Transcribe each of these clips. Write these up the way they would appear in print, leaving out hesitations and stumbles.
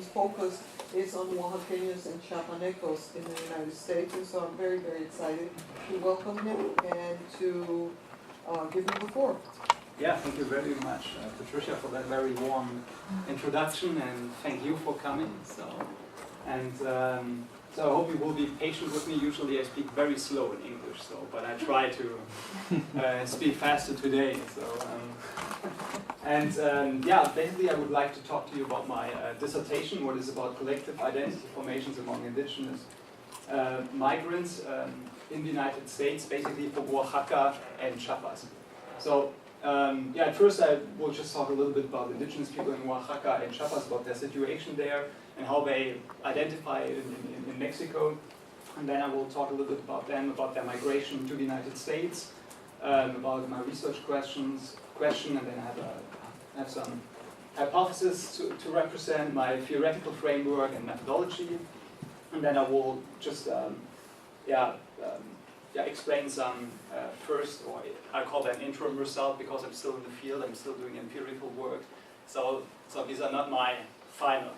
whose focus is on Oaxaquenos and Chiapanecos in the United States. And so I'm very, very excited to welcome him and to give him the floor. Yeah, thank you very much, Patricia, for that very warm introduction, and thank you for coming. So I hope you will be patient with me. Usually I speak very slow in English, but I try to speak faster today. Basically I would like to talk to you about my dissertation, what is about collective identity formations among indigenous migrants in the United States, basically for Oaxaca and Chiapas. So at first I will just talk a little bit about indigenous people in Oaxaca and Chiapas, about their situation there and how they identify in Mexico. And then I will talk a little bit about them, about their migration to the United States, about my research question, and then I have some hypotheses to represent, my theoretical framework and methodology. And then I will just explain some first, or I call that interim result because I'm still in the field, I'm still doing empirical work. So these are not my final,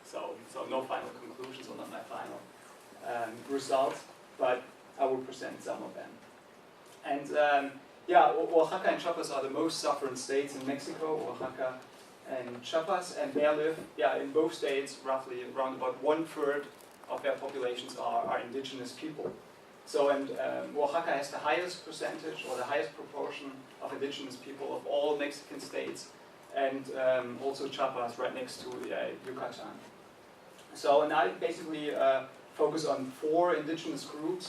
so no final conclusions or not my final results, but I will present some of them. And Oaxaca and Chiapas are the most sovereign states in Mexico, Oaxaca and Chiapas, and there live, in both states, roughly around about 1/3 of their populations are indigenous people. So, and Oaxaca has the highest percentage or the highest proportion of indigenous people of all Mexican states, and also Chiapas right next to Yucatan. So, and I basically focus on 4 indigenous groups,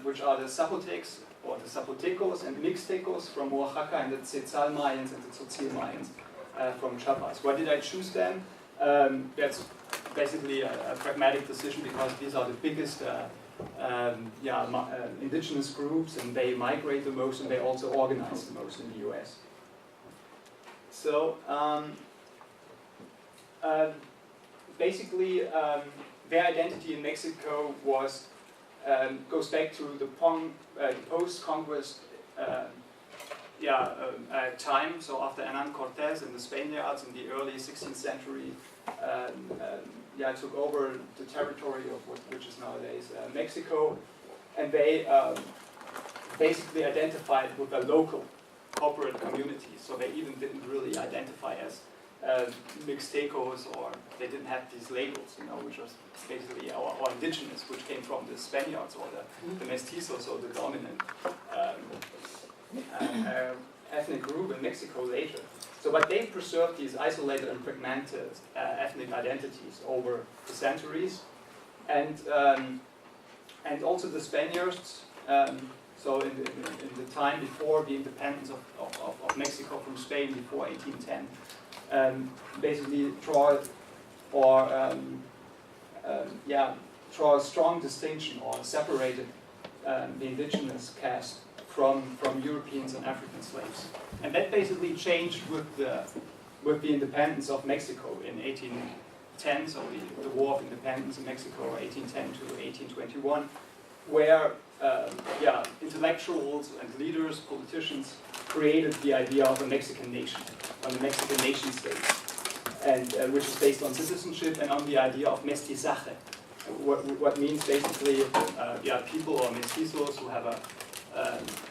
which are the Zapotecs, or the Zapotecos and Mixtecos from Oaxaca, and the Tzetzal Mayans and the Tzotzil Mayans from Chiapas. Why did I choose them? That's basically a pragmatic decision because these are the biggest indigenous groups, and they migrate the most, and they also organize the most in the US. So basically their identity in Mexico goes back to the post-conquest time. So after Hernán Cortés and the Spaniards in the early 16th century took over the territory of which is nowadays Mexico, and they basically identified with a local corporate community. So they even didn't really identify as Mixtecos, or they didn't have these labels, which was basically our indigenous, which came from the Spaniards or the mestizos, or the dominant ethnic group in Mexico later. So, but they preserved these isolated and fragmented ethnic identities over the centuries, and also the Spaniards. So in the time before the independence of Mexico from Spain, before 1810, basically draw a strong distinction, or separated the indigenous caste from Europeans and African slaves. And that basically changed with the independence of Mexico in 1810, so the War of Independence in Mexico, 1810 to 1821, where intellectuals and leaders, politicians, created the idea of a Mexican nation, on the Mexican nation state, and which is based on citizenship and on the idea of mestizaje, what means basically people or mestizos who have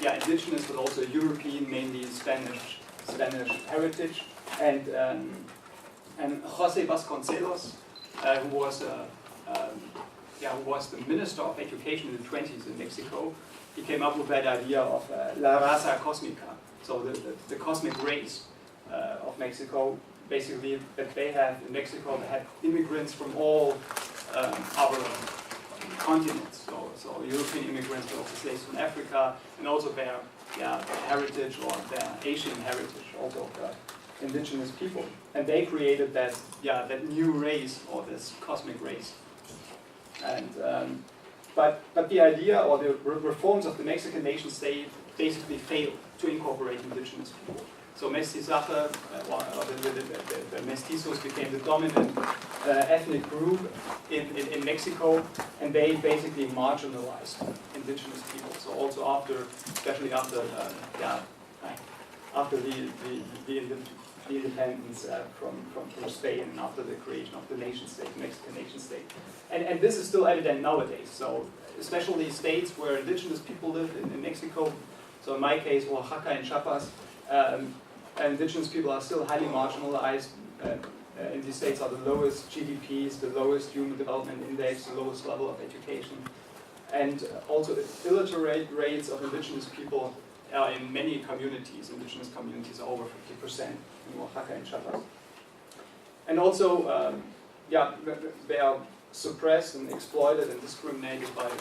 indigenous but also European, mainly Spanish heritage, and José Vasconcelos, who was the Minister of Education in the 20s in Mexico. He came up with that idea of la raza cósmica, so the cosmic race of Mexico. Basically, that they have in Mexico, they had immigrants from all our continents. So European immigrants, but also slaves from Africa, and also their heritage, or their Asian heritage, also of the indigenous people. And they created that new race, or this cosmic race. And but the idea, or the reforms of the Mexican nation state basically failed to incorporate indigenous people. So mestizaje, the mestizos became the dominant ethnic group in Mexico, and they basically marginalized indigenous people. So also especially after the the independence from Spain after the creation of the nation state, Mexican nation state. And this is still evident nowadays. So especially states where indigenous people live in Mexico. So in my case, Oaxaca and Chiapas, indigenous people are still highly marginalized. In these states are the lowest GDPs, the lowest human development index, the lowest level of education. And also illiterate rates of indigenous people are in many communities. Indigenous communities are over 50% in Oaxaca and Chiapas. And also, yeah, they are suppressed and exploited and discriminated by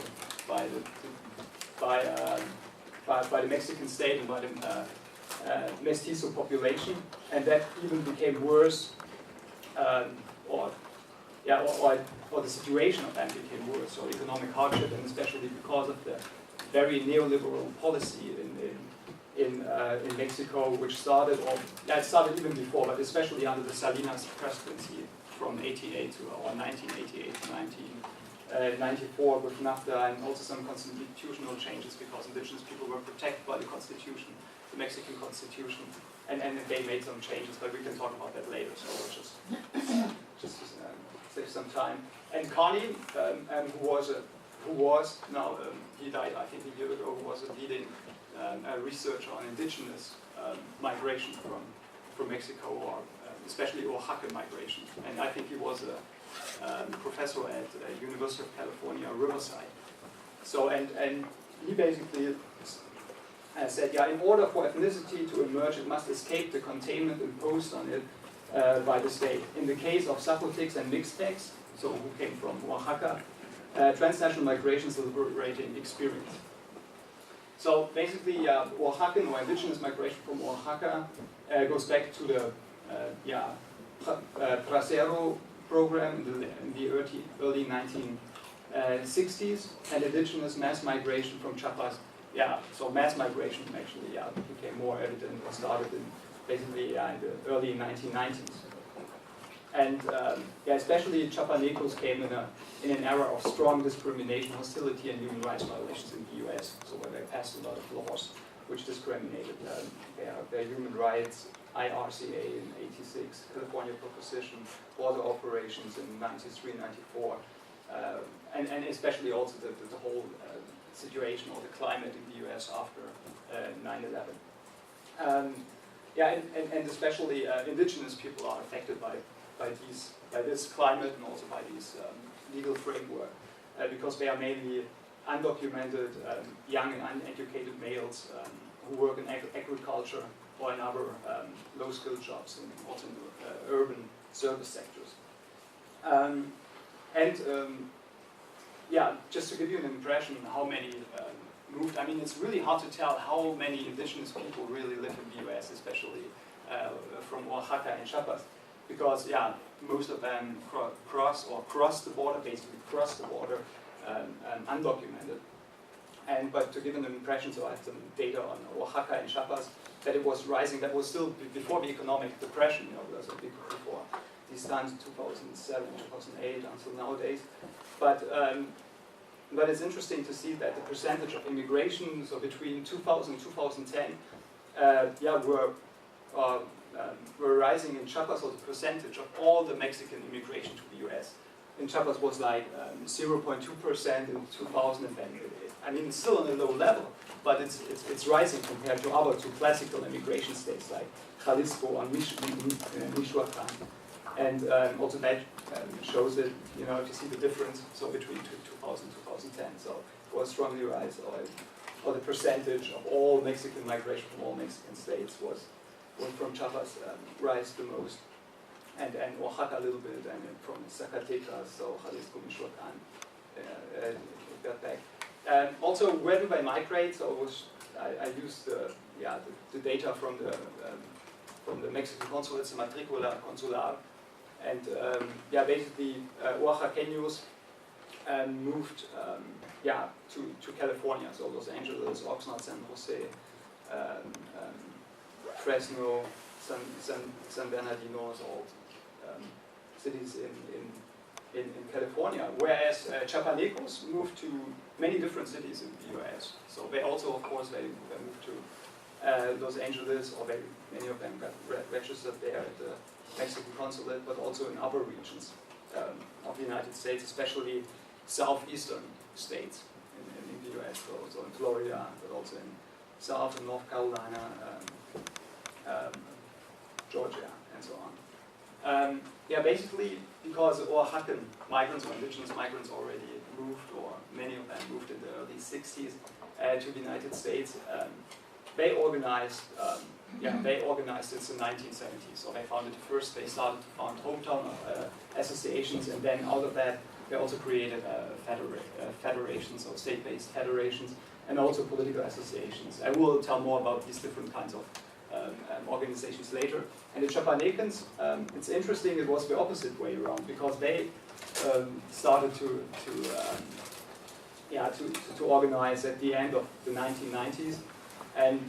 the Mexican state and by the mestizo population, and that even became worse, or the situation of them became worse, or economic hardship, and especially because of the very neoliberal policy in Mexico, which started, it started even before, but especially under the Salinas presidency from 1988 to 1994 with NAFTA, and also some constitutional changes because indigenous people were protected by the constitution, the Mexican constitution, and they made some changes, but we can talk about that later, so we'll just save some time. And Connie, who was now, he died I think a year ago, who was a leading researcher on indigenous migration from Mexico, or especially Oaxacan migration. And I think he was a professor at University of California, Riverside. So, and he basically said, yeah, in order for ethnicity to emerge, it must escape the containment imposed on it by the state. In the case of Zapotecs and Mixtecs, so who came from Oaxaca, transnational migration is a liberating experience. So basically, Oaxacan or indigenous migration from Oaxaca goes back to the Trasero program in the early 1960s, and indigenous mass migration from Chiapas. Yeah, so mass migration actually became more evident or started in basically in the early 1990s. And especially Chiapanecos came in an era of strong discrimination, hostility, and human rights violations in the US. So where they passed a lot of laws which discriminated their human rights, IRCA in '86, California Proposition, border operations in '93, '94, and especially also the whole situation or the climate in the US after 9/11. And especially indigenous people are affected by this climate and also by these legal framework because they are mainly undocumented, young and uneducated males who work in agriculture or in other low-skilled jobs and also in the urban service sectors. Just to give you an impression how many moved, I mean, it's really hard to tell how many indigenous people really live in the US, especially from Oaxaca and Chiapas, because, most of them cross the border, basically cross the border undocumented. But to give an impression, so I have some data on Oaxaca and Chiapas, that it was rising, that was still before the economic depression, it was a bit before these times, 2007, 2008, until nowadays. But it's interesting to see that the percentage of immigration, so between 2000 and 2010, were rising in Chiapas, or the percentage of all the Mexican immigration to the US. In Chiapas was like 0.2% in 2000, and then I mean, it's still on a low level, but it's rising compared to other two classical immigration states like Jalisco and Michoacan. And also that shows that, if you see the difference, so between 2000 and 2010, so it was strongly rise, or the percentage of all Mexican migration from all Mexican states was from Chiapas rise the most, and Oaxaca a little bit, and from Zacatecas, so Jalisco, Michoacan, got back. Also, where do they migrate? So I used the data from the Mexican consulates, the Matricula Consular, and basically Oaxaquenos moved to California, so Los Angeles, Oxnard, San Jose, Fresno, San Bernardino, all cities in California, whereas Chiapanecos moved to many different cities in the US. So they also, of course, they moved Los Angeles, or many of them got registered there at the Mexican consulate, but also in other regions of the United States, especially southeastern states in the US, so in Florida, but also in South and North Carolina, Georgia, and so on. Yeah, basically because Oaxacan migrants or indigenous migrants already moved, or many of them moved in the early 60s to the United States. They organized since the 1970s. So they founded they started to found hometown associations, and then out of that they also created federations, or state-based federations, and also political associations. I will tell more about these different kinds of organizations later. And the Chiapanecos, it's interesting, it was the opposite way around, because they started to organize at the end of the 1990s, and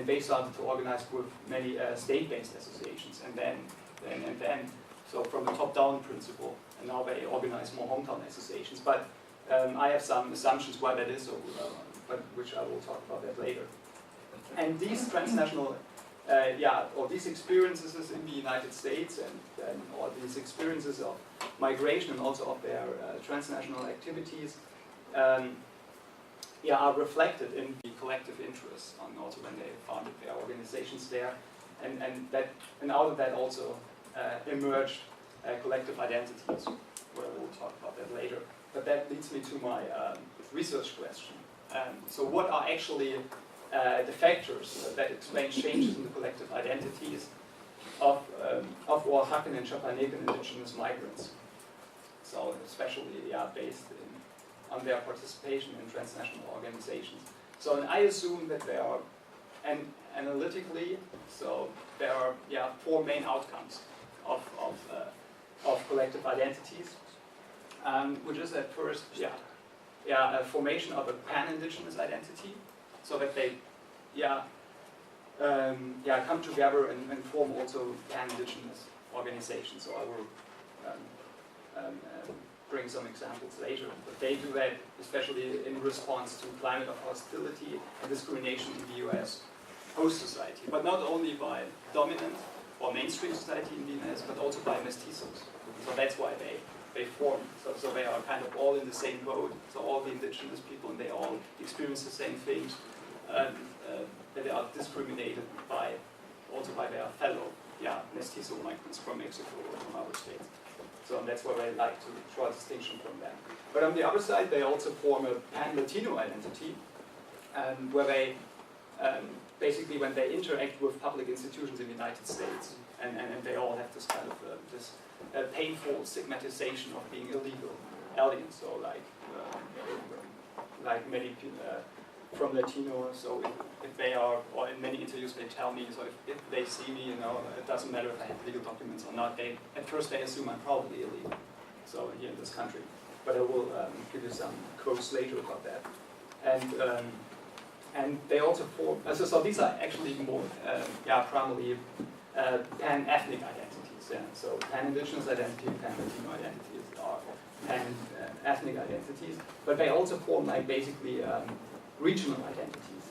they started to organize with many state-based associations, and then so from the top-down principle, and now they organize more hometown associations. But I have some assumptions why that is, but which I will talk about that later. And these transnational, or these experiences in the United States, or these experiences of migration, and also of their transnational activities, are reflected in the collective interests, and also when they founded their organizations there, and out of that also emerged collective identities. Where we'll talk about that later. But that leads me to my research question. So what are actually the factors that explain changes in the collective identities of Oaxacan and Chiapanecan indigenous migrants? So especially based on their participation in transnational organizations. So and I assume that there are, and analytically, so there are four main outcomes of collective identities, which is at first a formation of a pan-indigenous identity, so that they come together and form also pan-indigenous organizations. So I will bring some examples later, but they do that especially in response to climate of hostility and discrimination in the US host society, but not only by dominant or mainstream society in the US, but also by mestizos. So that's why they form. So they are kind of all in the same boat. So all the indigenous people, and they all experience the same things. That they are discriminated also by their fellow mestizo migrants from Mexico or from other states. So that's why they like to draw a distinction from them. But on the other side, they also form a pan-Latino identity, where they basically, when they interact with public institutions in the United States, and they all have this kind of this painful stigmatization of being illegal aliens. So like many from Latinos. So if they are, or in many interviews they tell me, so if they see me, it doesn't matter if I have legal documents or not. At first they assume I'm probably illegal. So here in this country, but I will give you some quotes later about that. And they also form. So these are actually more, primarily pan-ethnic identities. So pan-indigenous identity, pan-Latino identities are pan-ethnic identities, but they also form basically regional identities.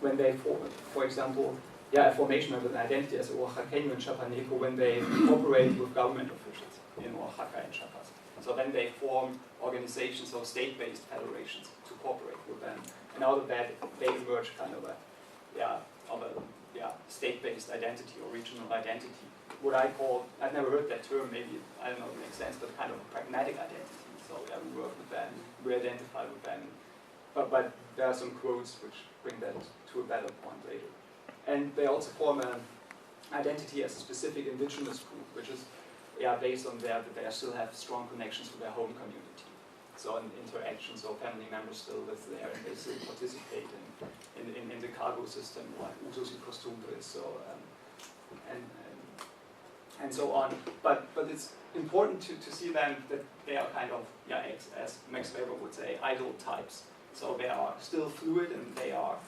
When they form, for example, a formation of an identity as a Oaxaqueño and Chiapaneco when they cooperate with government officials in Oaxaca and Chiapas. So then they form organizations or state-based federations to cooperate with them. And out of that, they emerge kind of a state-based identity or regional identity. What I call, I've never heard that term, maybe, I don't know if it makes sense, but kind of a pragmatic identity. So we work with them, we identify with them. But there are some quotes which bring that to a better point later. And they also form an identity as a specific indigenous group, which is based on that they still have strong connections with their home community. So in interactions, so family members still live there, and they still participate in the cargo system, like usos y costumbres, so and so on. But it's important to see then that they are kind of as Max Weber would say, idle types. So they are still fluid, and they are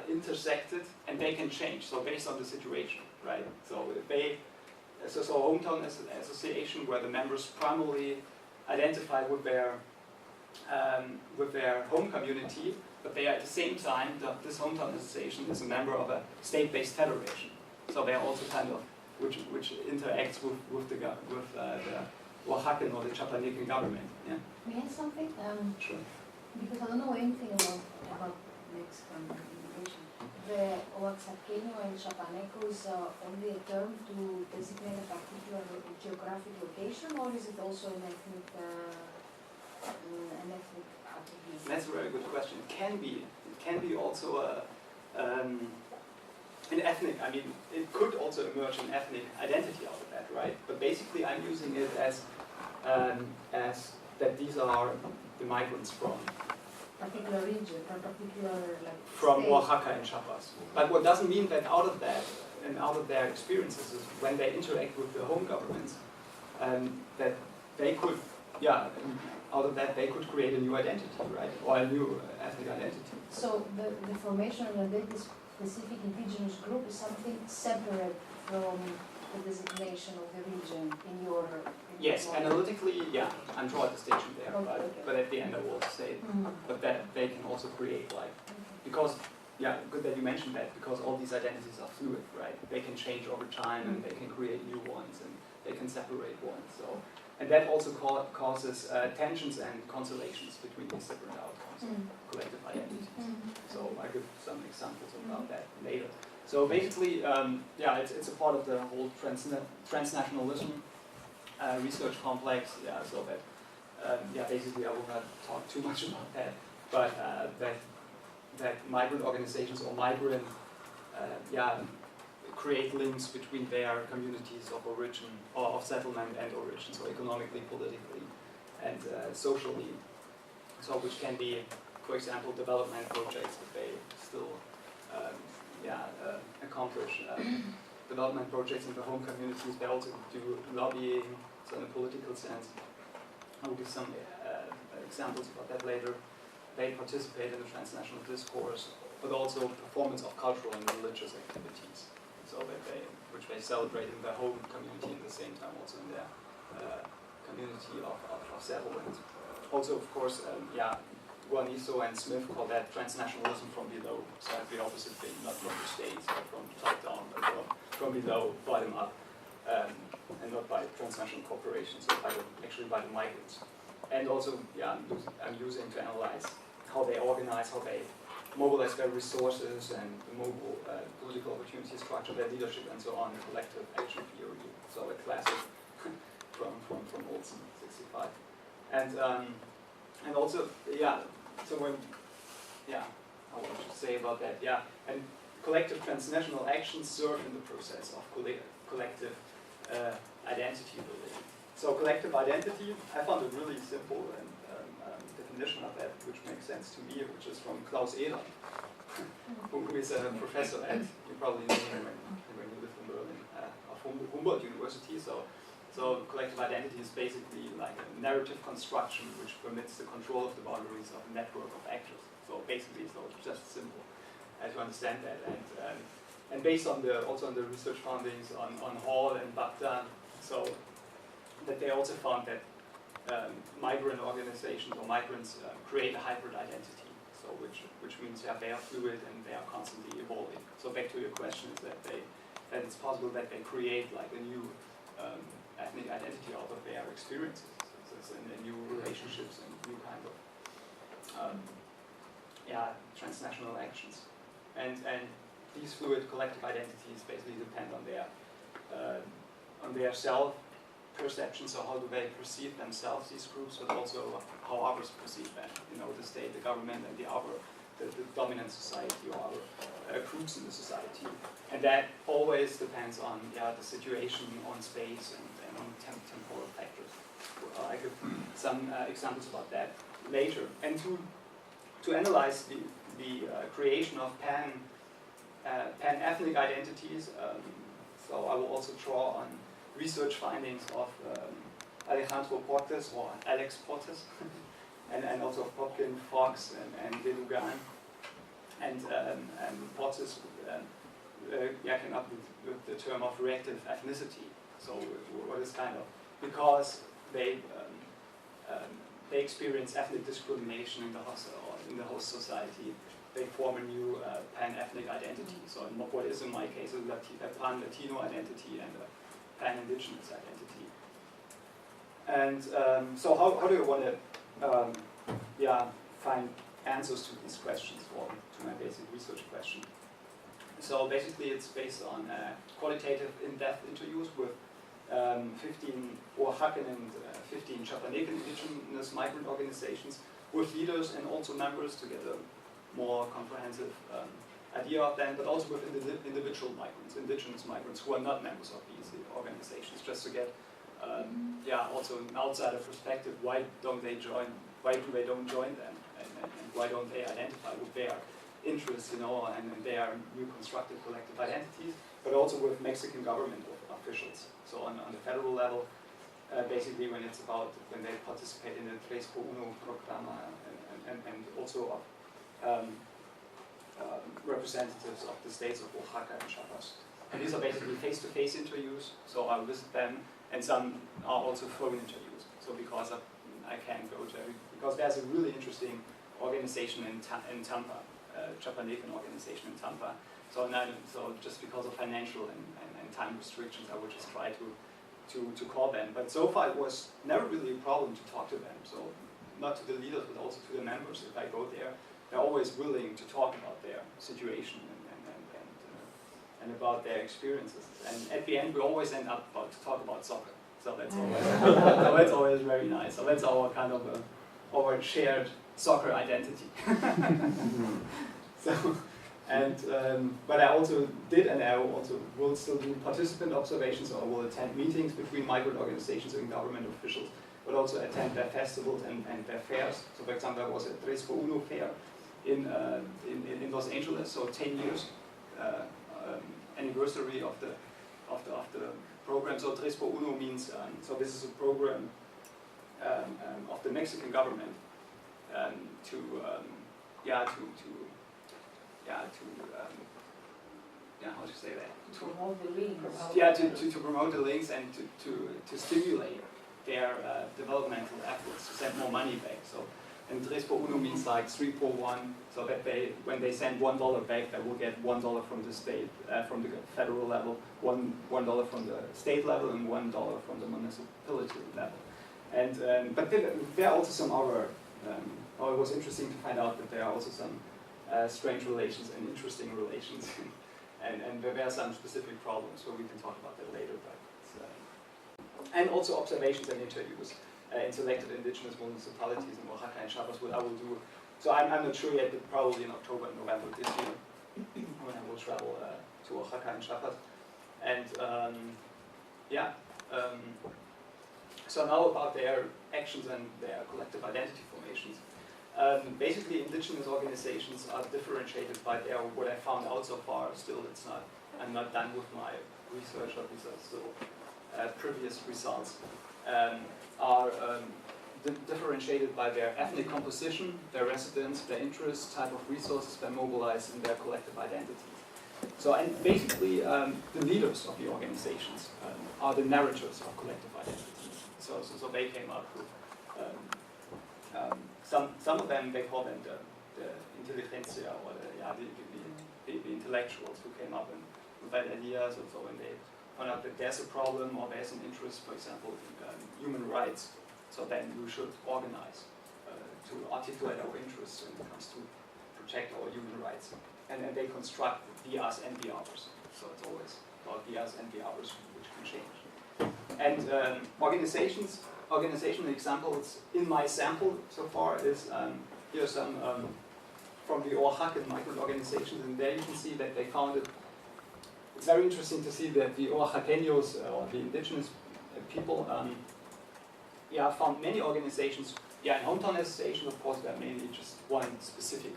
intersected, and they can change. So based on the situation, right? So so hometown association where the members primarily identify with their home community, but they are at the same time, this hometown association is a member of a state-based federation. So they are also kind of, which interacts with the Oaxacan or the Chiapanecan government. Yeah. May I add something? Sure. Because I don't know anything about Mexican immigration. The Oaxaqueño and Chiapanecos are only a term to designate a particular geographic location, or is it also an ethnic attribute? That's a very good question. It can be also an ethnic. I mean, it could also emerge an ethnic identity out of that, right? But basically, I'm using it as that these are the migrants from Particular region, from particular from state. Oaxaca and Chiapas. But what doesn't mean that out of that and out of their experiences is when they interact with their home governments, that they could, out of that they could create a new identity, right? Or a new ethnic identity. So the formation of a specific indigenous group is something separate from the designation of the region in your. Yes, analytically, I'm drawing a distinction there, Okay, but at the end I will say, but that they can also create because, good that you mentioned that, because all these identities are fluid, right? They can change over time and they can create new ones and they can separate ones. So, and that also causes tensions and consolations between these different outcomes of collective identities. So I give some examples about that later. So basically, it's a part of the whole transnationalism research complex. So that basically I will not talk too much about that, but that migrant organizations or migrant create links between their communities of origin or of settlement and origin, so economically, politically, and socially. So which can be, for example, development projects that they still accomplish. Development projects in the home communities. They also do lobbying, so in a political sense. I will give some examples about that later. They participate in the transnational discourse, but also performance of cultural and religious activities, so that which they celebrate in their home community at the same time also in their community of settlement. Also, of course, Guanizo and Smith call that transnationalism from below, so the opposite thing, not from the states, but from top down, but from below, bottom up, and not by transnational corporations, but actually by the migrants. And also, I'm using to analyze how they organize, how they mobilize their resources and the mobile political opportunity structure, their leadership, and so on, collective action theory. So a classic from Olson, 65. And also, so when, I want to say about that, and collective transnational actions serve in the process of collective identity building. So collective identity, I found a really simple and definition of that, which makes sense to me, which is from Klaus Eder, who is a professor at, you probably know him when you live in Berlin, of Humboldt University. So collective identity is basically like a narrative construction which permits the control of the boundaries of a network of actors. So basically, so it's just simple to understand that. And based on also on the research findings on Hall and Baghdad, so that they also found that migrant organizations or migrants create a hybrid identity. So which means they are fluid and they are constantly evolving. So back to your question is that it's possible that they create like a new ethnic identity out of their experiences, so in new relationships and new kind of transnational actions, and these fluid collective identities basically depend on their self perception. So how do they perceive themselves, these groups, but also how others perceive them? The state, the government, and the dominant society or other groups in the society, and that always depends on the situation, on space, and on temporal factors. I give some examples about that later. And to analyze the creation of pan-ethnic identities, so I will also draw on research findings of Alejandro Portes or Alex Portes, and also Popkin, Fox, and De Lugan, and Portes came up with the term of reactive ethnicity. So what is kind of, because they experience ethnic discrimination in the in the host society, they form a new pan-ethnic identity. So what is in my case a pan-Latino identity and a pan-indigenous identity. And so how do you want to find answers to these questions, or to my basic research question? So basically it's based on qualitative in-depth interviews with 15 Oaxacan and 15 Chiapanec indigenous migrant organizations with leaders and also members to get a more comprehensive idea of them, but also with individual migrants, indigenous migrants who are not members of these organizations, just to get also an outsider perspective. Why don't they join? Why do they don't join them? And why don't they identify with their interests, and their new constructed collective identities? But also with Mexican government officials. So on the federal level, basically when they participate in the Tres por Uno program, and also representatives of the states of Oaxaca and Chiapas. And these are basically face-to-face interviews, so I'll visit them, and some are also phone interviews. So because I can't go to because there's a really interesting organization in Tampa, Chiapanecan organization in Tampa. So just because of financial and time restrictions, I would just try to call them. But so far it was never really a problem to talk to them. So not to the leaders, but also to the members. If I go there, they're always willing to talk about their situation and about their experiences. And at the end, we always end up to talk about soccer. So that's always very nice. So that's our kind of our shared soccer identity. But I also did, and I also will still do participant observations, or will attend meetings between migrant organizations and government officials, but also attend their festivals and their fairs. So for example, there was a Tres por Uno fair in Los Angeles, so 10 years anniversary of the program. So Tres por Uno means, so this is a program of the Mexican government how to say that? To promote the links. Yeah, to promote the links and to stimulate their developmental efforts, to send more money back. So, and Tres por Uno means like 3 for 1, so that when they send $1 back, they will get $1 from the state, from the federal level, $1 from the state level, and $1 from the municipality level. And but there are also some other. It was interesting to find out that there are also some strange relations and interesting relations, and there are some specific problems, so we can talk about that later. But and also observations and interviews in selected indigenous municipalities in Oaxaca and Chiapas, what I will do. So I'm not sure yet, but probably in October and November this year, when I will travel to Oaxaca and Chiapas. And so now about their actions and their collective identity formations. Basically, indigenous organizations are differentiated by what I found out so far. Still, I'm not done with my research, or these are still previous results. Are differentiated by their ethnic composition, their residence, their interests, type of resources they mobilize in their collective identities. So, and basically, the leaders of the organizations are the narrators of collective identities. So they came up with some of them, they call them the intelligentsia, or the intellectuals who came up with that ideas. So when they found out that there's a problem or there's an interest, for example, in human rights, so then we should organize to articulate our interests when it comes to protect our human rights. And then they construct the us and the others. So it's always about the us and the others, which can change. And organizational examples in my sample so far is, here are some from the Oaxacan migrant organizations, and there you can see that they founded. It's very interesting to see that the Oaxaquenos, or the indigenous people, found many organizations. In hometown association, of course, there are mainly just one specific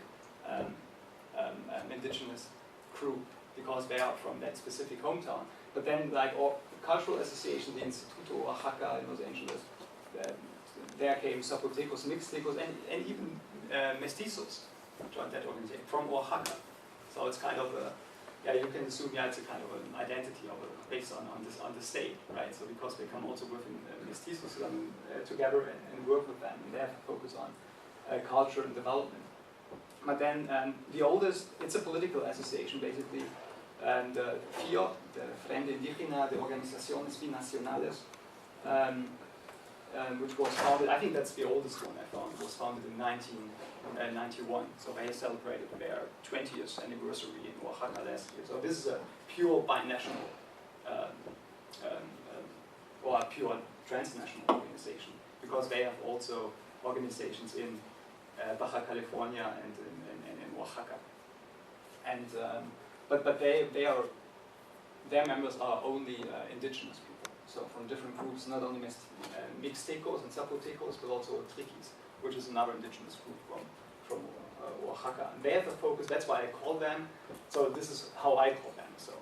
indigenous crew, because they are from that specific hometown. But then, like cultural association, the Instituto Oaxaca in Los Angeles, there came Zapotecos, Mixtecos, and even Mestizos joined that organization from Oaxaca. So it's kind of you can assume it's a kind of an identity based on the state, right? So because they come also with Mestizos together and work with them, and they have a focus on culture and development. but then the oldest, it's a political association basically, and FIO, the Frente Indígena de Organizaciones Binacionales, which was founded, I think that's the oldest one I found, was founded in 1991, so they celebrated their 20th anniversary in Oaxaca last year. So this is a pure binational, or a pure transnational organization, because they have also organizations in Baja California and in Oaxaca. And but their members are only indigenous people, so from different groups, not only Mixtecos and Zapotecos, but also Triquis, which is another indigenous group from Oaxaca. And they have a focus, that's why I call them, so this is how I call them, so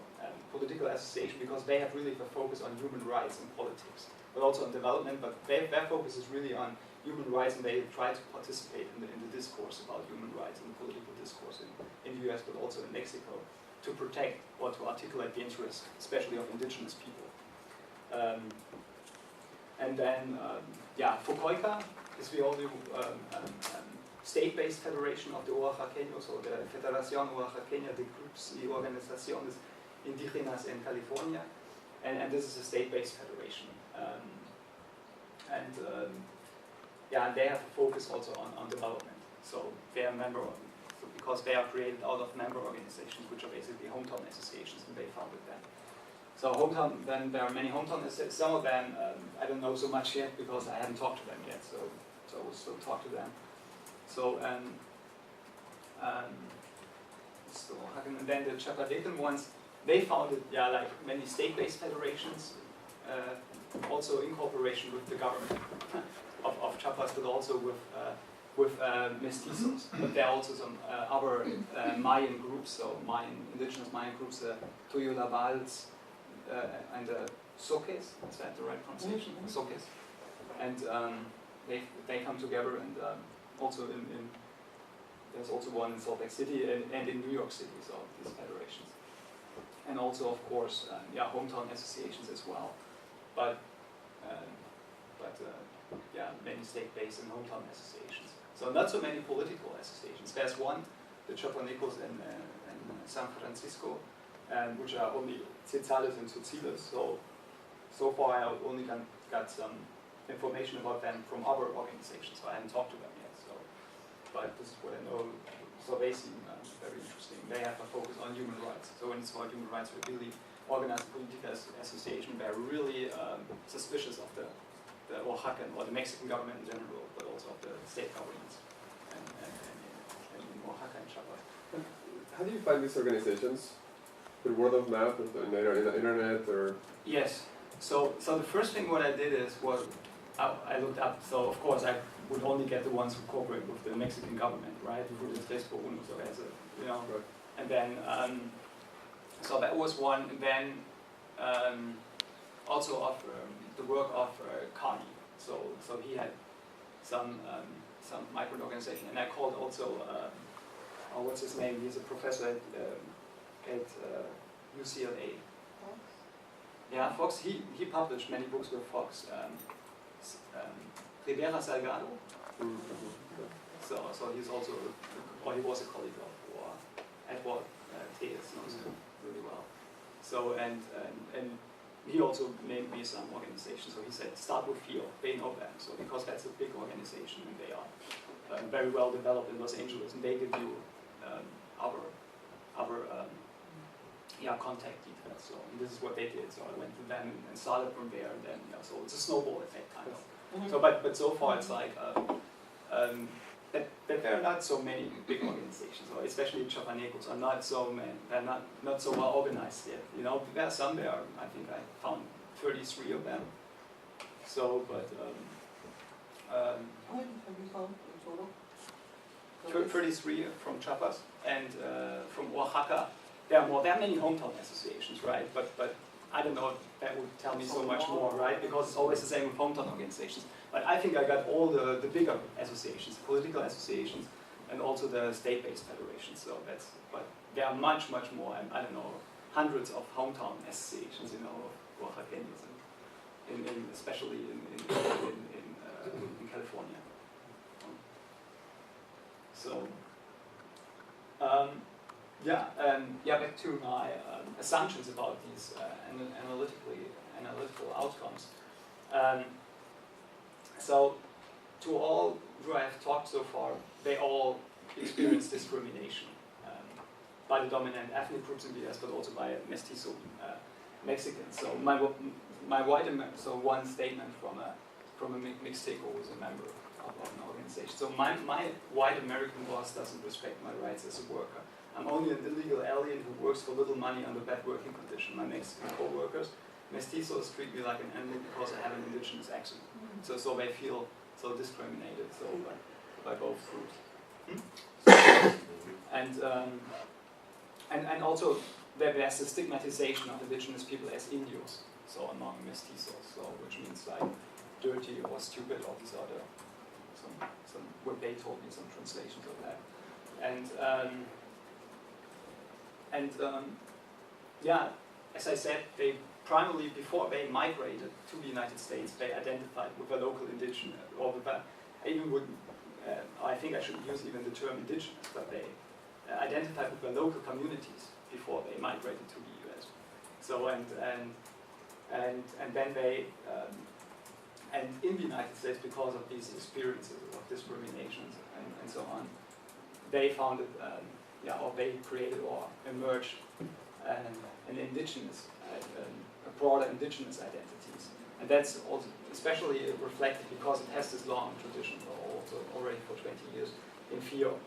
political association, because they have really the focus on human rights and politics, but also on development, but their focus is really on human rights, and they try to participate in the discourse about human rights and political discourse in the US, but also in Mexico, to protect or to articulate the interests, especially of indigenous people. And then, FOCOICA is the only state-based federation of the Oaxaquenos, or the Federación Oaxaqueña de Grupos y Organizaciones Indígenas en California, and this is a state-based federation. And they have a focus also on development. So they are because they are created out of member organizations, which are basically hometown associations, and they founded them. So then there are many hometown associations. Some of them I don't know so much yet because I haven't talked to them yet. So we'll still talk to them. So and then the Chiapanecan ones, they founded like many state-based federations, also in cooperation with the government of Chiapas, but also with mestizos. But there are also some other Mayan groups, so indigenous Mayan groups, Toyolabals and Soques. Is that the right pronunciation? Soques. And they come together, and also there's also one in Salt Lake City and in New York City. So these federations, and also of course hometown associations as well, but many state-based and hometown associations. So not so many political associations. There's one, the Chiapanecos in San Francisco, which are only Tzitzales and Tzotziles. So far I only got some information about them from other organizations. So I haven't talked to them yet. But this is what I know. So they seem very interesting. They have a focus on human rights. So when it's about human rights, we really organized political association. They're really suspicious of the Oaxacan or the Mexican government in general, but also of the state governments in Oaxaca and Chiapas. How do you find these organizations? Through word of mouth, or on the internet, or? Yes. So the first thing what I did is I looked up. So of course I would only get the ones who cooperate with the Mexican government, right? So as a, Right. And then so that was one. And then also of the work of Kani. So he had some migrant organization, and I called also what's his name? He's a professor at UCLA. Fox? Yeah, Fox. He published many books with Fox. Rivera Salgado. So he's also, or he was a colleague of Edward Tejas, knows him really well. So and he also named me some organizations. So he said, start with FIO. They know them. So because that's a big organization and they are very well developed in Los Angeles, and they give you our contact details. So and this is what they did. So I went to them and started from there, and then so it's a snowball effect kind of. Mm-hmm. So but so far it's like that there are not so many big organizations, or especially Chiapanecos are not so many. They're not so well organized yet. There are some there. I think I found 33 of them. So, but How many have you found in total? 33 from Chiapas, and from Oaxaca there are more. There are many hometown associations, right? But I don't know if that would tell me so much more, right? Because it's always the same with hometown organizations. But I think I got all the bigger associations, political associations, and also the state-based federations. So but there are much more. I don't know, hundreds of hometown associations, of Oaxaquenos, especially in California. So back to my assumptions about these analytical outcomes. So, to all who I have talked so far, they all experience discrimination by the dominant ethnic groups in the US, but also by mestizo Mexicans. So so one statement from a mixteco who is a member of an organization. So my white American boss doesn't respect my rights as a worker. I'm only an illegal alien who works for little money under bad working conditions. My Mexican co-workers, mestizos, treat me like an animal because I have an indigenous accent. So they feel so discriminated by both groups. And also there's the stigmatization of indigenous people as indios, so among mestizos, so which means like dirty or stupid or these other some what they told me, some translations of that. As I said, they primarily, before they migrated to the United States, they identified with a local indigenous, or with a, I even would, I think I should use even the term indigenous, but they identified with the local communities before they migrated to the US. So and then they and in the United States, because of these experiences of discrimination and so on, they founded, or they created or emerged an indigenous, a broader indigenous identities, and that's also especially reflected because it has this long tradition, also already for 20 years in FIO,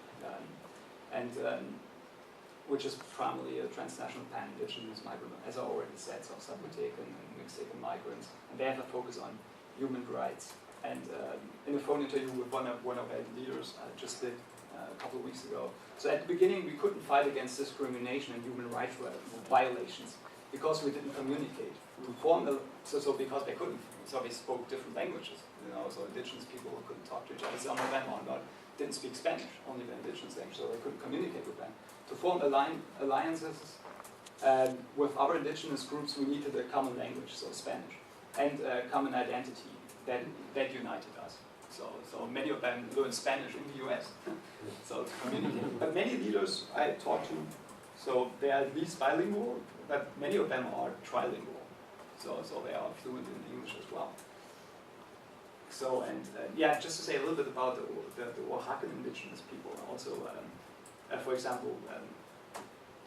which is primarily a transnational pan-indigenous migrant, as I already said, so Zapotecan and Mixtecan migrants, and they have a focus on human rights. And in a phone interview with one of our leaders I just did a couple of weeks ago. So at the beginning we couldn't fight against discrimination and human rights violations because we didn't communicate. We formed so because they couldn't, so they spoke different languages, so indigenous people who couldn't talk to each other. Some of them didn't speak Spanish, only the indigenous language, so they couldn't communicate with them. To form alliances with other indigenous groups, we needed a common language, so Spanish, and a common identity that united us. So many of them learn Spanish in the US, so to communicate. But many leaders I talked to, so they are at least bilingual, but many of them are trilingual, so they are fluent in English as well. So, just to say a little bit about the Oaxacan indigenous people also, for example,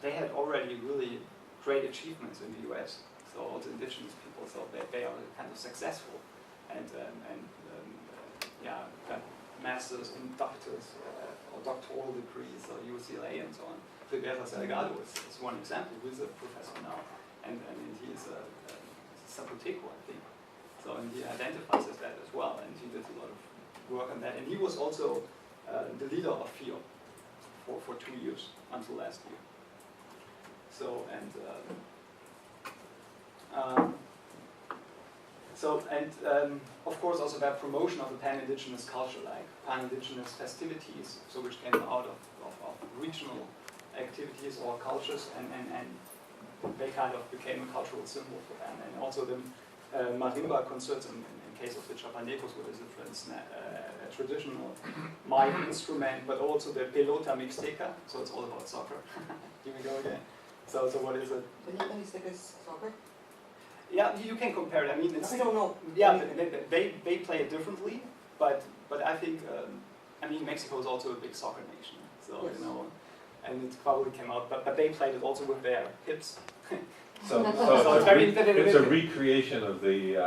they had already really great achievements in the US, so also indigenous people, so they are kind of successful, and got masters and doctors, or doctoral degrees, or UCLA and so on. Figueroa Salgado is one example, who is a professor now, and he is a Zapoteco, I think. So, and he identifies as that as well, and he did a lot of work on that. And he was also the leader of FIO for 2 years, until last year. So, of course also that promotion of the pan-indigenous culture, like pan-indigenous festivities, so which came out of regional activities or cultures, and they kind of became a cultural symbol for them. And also the marimba concerts in case of the Chiapanecos, which is a traditional Mayan instrument, but also the pelota mixteca, so it's all about soccer. Here we go again. So what is it? Pelota mixteca is soccer? Yeah, you can compare it. I mean, I don't know. Yeah, they play it differently, but I think Mexico is also a big soccer nation, so yes. And it probably came out, but they played it also with their hips. So it's a recreation of the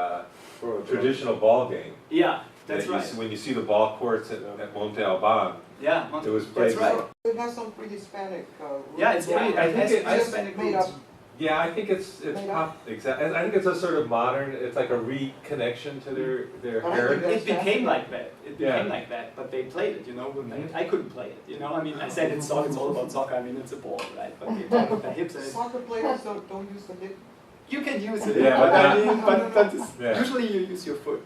traditional ball game. Yeah, that's right. When you see the ball courts at Monte Alban, it was played. That's right. It has some pre-Hispanic roots. Yeah, it's pretty. I think it's Hispanic made roots. up. Yeah, I think it's pop. Exactly. I think it's a sort of modern. It's like a reconnection to their heritage. It became like that. It became like that. But they played it, I couldn't play it, I mean, I said it's all about soccer. I mean, it's a ball, right? But they talk with the hips. And Soccer players don't use the hip. You can use it, Yeah, but usually you use your foot,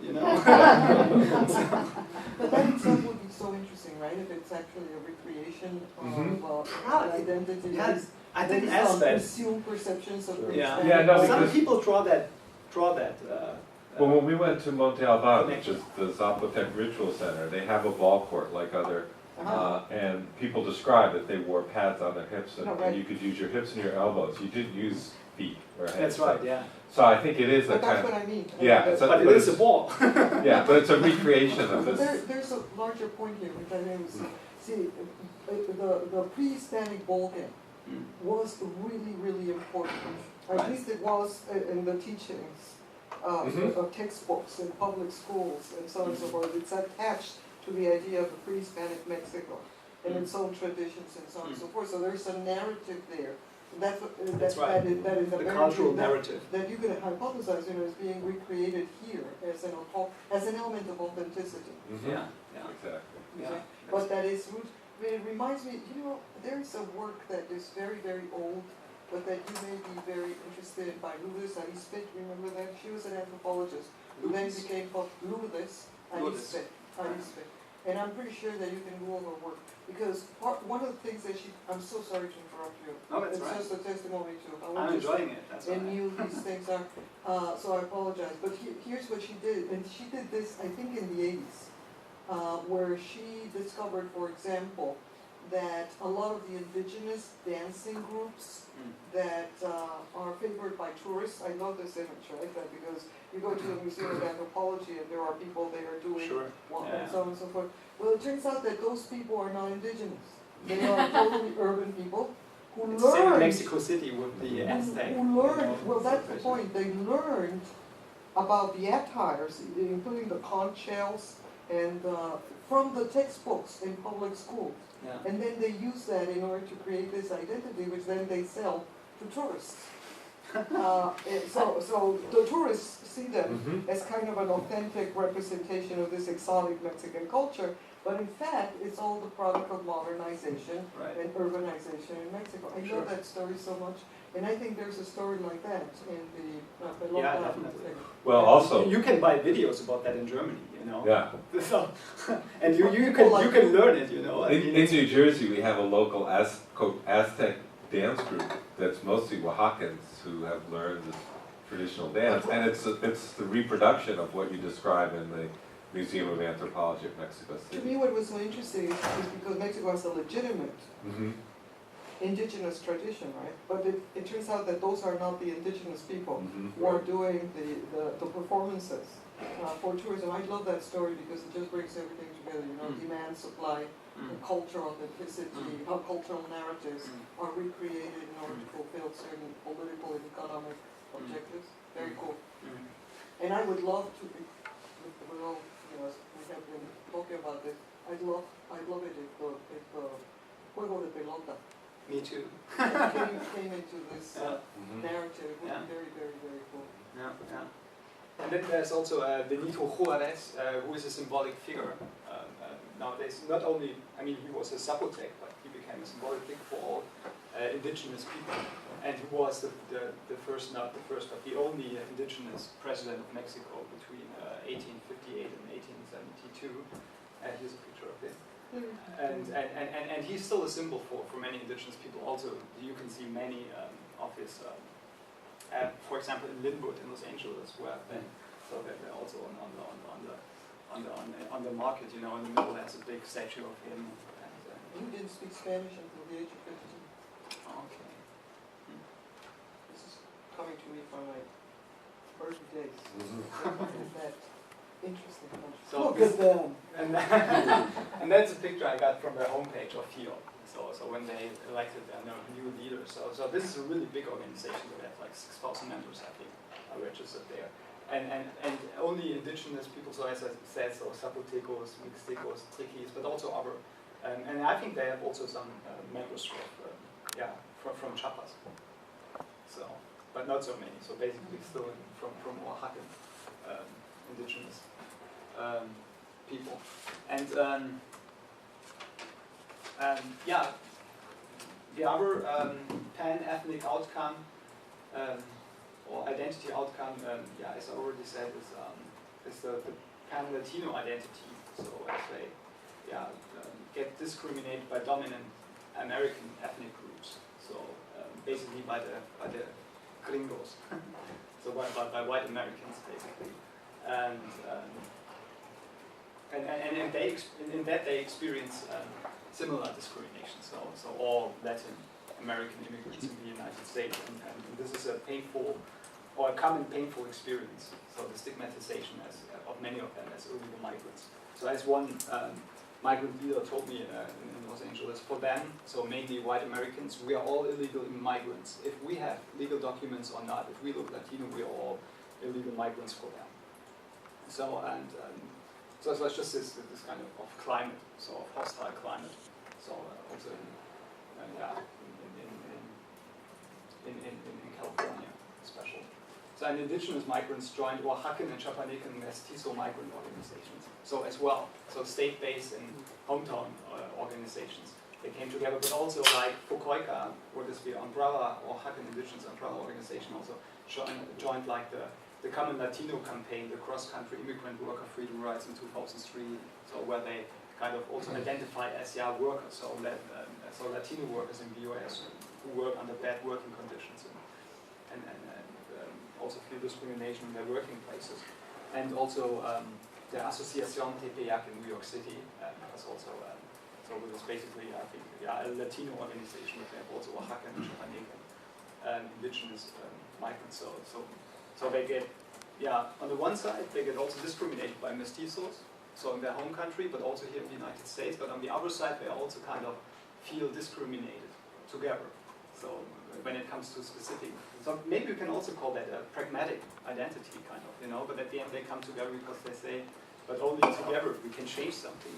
But that itself would be so interesting, right? If it's actually a recreation of identity. I didn't ask that. Assume perceptions of Some people draw that. Well, when we went to Monte Alban, which is the Zapotec Ritual Center, they have a ball court like other and people described that they wore pads on their hips, and, Oh, right. and you could use your hips and your elbows. You didn't use feet or heads. That's right, yeah. So I think it is a But kind that's of, what I mean. yeah, it's a, But it is a ball. yeah, but it's a recreation of But this. there's a larger point here, which I think is, see, the pre-Hispanic ball game was really, really important. At Right. least it was in the teachings of textbooks in public schools and so on and so forth. It's attached to the idea of the pre-Hispanic Mexico and its own traditions and so on and so forth. So there's a narrative there. That's right. that is a The very cultural big narrative. that you could hypothesize, is being recreated here as an element of authenticity. Yeah, yeah. Exactly. Yeah. But that is, it reminds me, there's a work that is very, very old, but that you may be very interested in by Lourdes Arizpe. Remember that? She was an anthropologist who then became called Lourdes Arizpe. And I'm pretty sure that you can Google her work. Because one of the things that I'm so sorry to interrupt you. No, that's right. It's just a testimony to how I'm enjoying it, that's and right. new these things are. So I apologize. But here's what she did. And she did this, I think, in the 80s, where she discovered, for example, that a lot of the indigenous dancing groups that are favored by tourists. I love this image, right? That because you go to the Museum of Anthropology and there are people there doing and so on and so forth. Well, it turns out that those people are not indigenous. They are totally urban people who learned. Same in Mexico City with the Aztec. Who learned, well, that's the point. They learned about the attires, including the conch shells, and from the textbooks in public schools. Yeah. And then they use that in order to create this identity, which then they sell to tourists. So the tourists see them as kind of an authentic representation of this exotic Mexican culture, but in fact, it's all the product of modernization and urbanization in Mexico. I love that story so much, and I think there's a story like that in the yeah, definitely. Well, also you can buy videos about that in Germany, Yeah. So, and you can learn it, In New Jersey, we have a local Aztec dance group that's mostly Oaxacans who have learned this traditional dance, and it's the reproduction of what you describe in the Museum of Anthropology of Mexico City. To me, what was so interesting is because Mexico has a legitimate indigenous tradition, right? But it turns out that those are not the indigenous people who are doing the performances for tourism. I love that story because it just brings everything together, demand, supply, cultural authenticity, how cultural narratives are recreated in order to fulfill certain political and economic objectives. Very cool. And I would love to be, we have been talking about this, I'd love it if the juego de pelota Me too. came into this narrative. It would be very, very, very cool. Yeah, yeah. And then there's also Benito Juarez, who is a symbolic figure nowadays. Not only, he was a Zapotec, but he became a symbolic figure for all indigenous people. And he was the first, not the first, but the only indigenous president of Mexico between 1858 and 1872. Here's a picture of him. And he's still a symbol for many indigenous people. Also, you can see many of his, for example, in Linwood in Los Angeles, where so they're also on the market. In the middle there's a big statue of him. You didn't speak Spanish until the age of 15. Okay. This is coming to me from my early days. That interesting country. So look at them. And that's a picture I got from the homepage of FIO. So when they elected their new leader. So this is a really big organization. They have like 6,000 members, I think, are registered there. And only indigenous people, so as I said, so Zapotecos, Mixtecos, Triquis, but also other. And I think they have also some members from Chiapas. So, but not so many. So basically still from Oaxacan indigenous people. And the other pan-ethnic outcome or identity outcome, as I already said, is the pan-Latino identity. So as they get discriminated by dominant American ethnic groups. So basically by the gringos. So by white Americans basically. And and in that they experience similar discrimination. So all Latin American immigrants in the United States, and this is a painful or a common painful experience. So the stigmatization of many of them as illegal migrants. So as one migrant leader told me in Los Angeles, for them, so mainly white Americans, we are all illegal migrants. If we have legal documents or not, if we look Latino, we are all illegal migrants for them. So so it's just this kind of climate, so of hostile climate. So also in California, especially. So and indigenous migrants joined Oaxacan and Chiapanecan mestizo migrant organizations. So as well, so state-based and hometown organizations. They came together, but also like Fucoica, or this the umbrella, Oaxacan indigenous umbrella organization, also joined like the Common Latino campaign, the cross-country immigrant worker freedom rights in 2003. So where they kind of also identify as workers, so Latino workers in the US who work under bad working conditions and also feel discrimination in their working places. And also the Asociación Tepeyac in New York City has also, so it was basically, I think, a Latino organization, but they have also Oaxacan and Chiapanecan indigenous migrants. So they get, on the one side, they get also discriminated by mestizos, so in their home country, but also here in the United States. But on the other side, they also kind of feel discriminated together. So when it comes to specific, so maybe you can also call that a pragmatic identity, kind of, but at the end they come together because they say, but only together we can change something,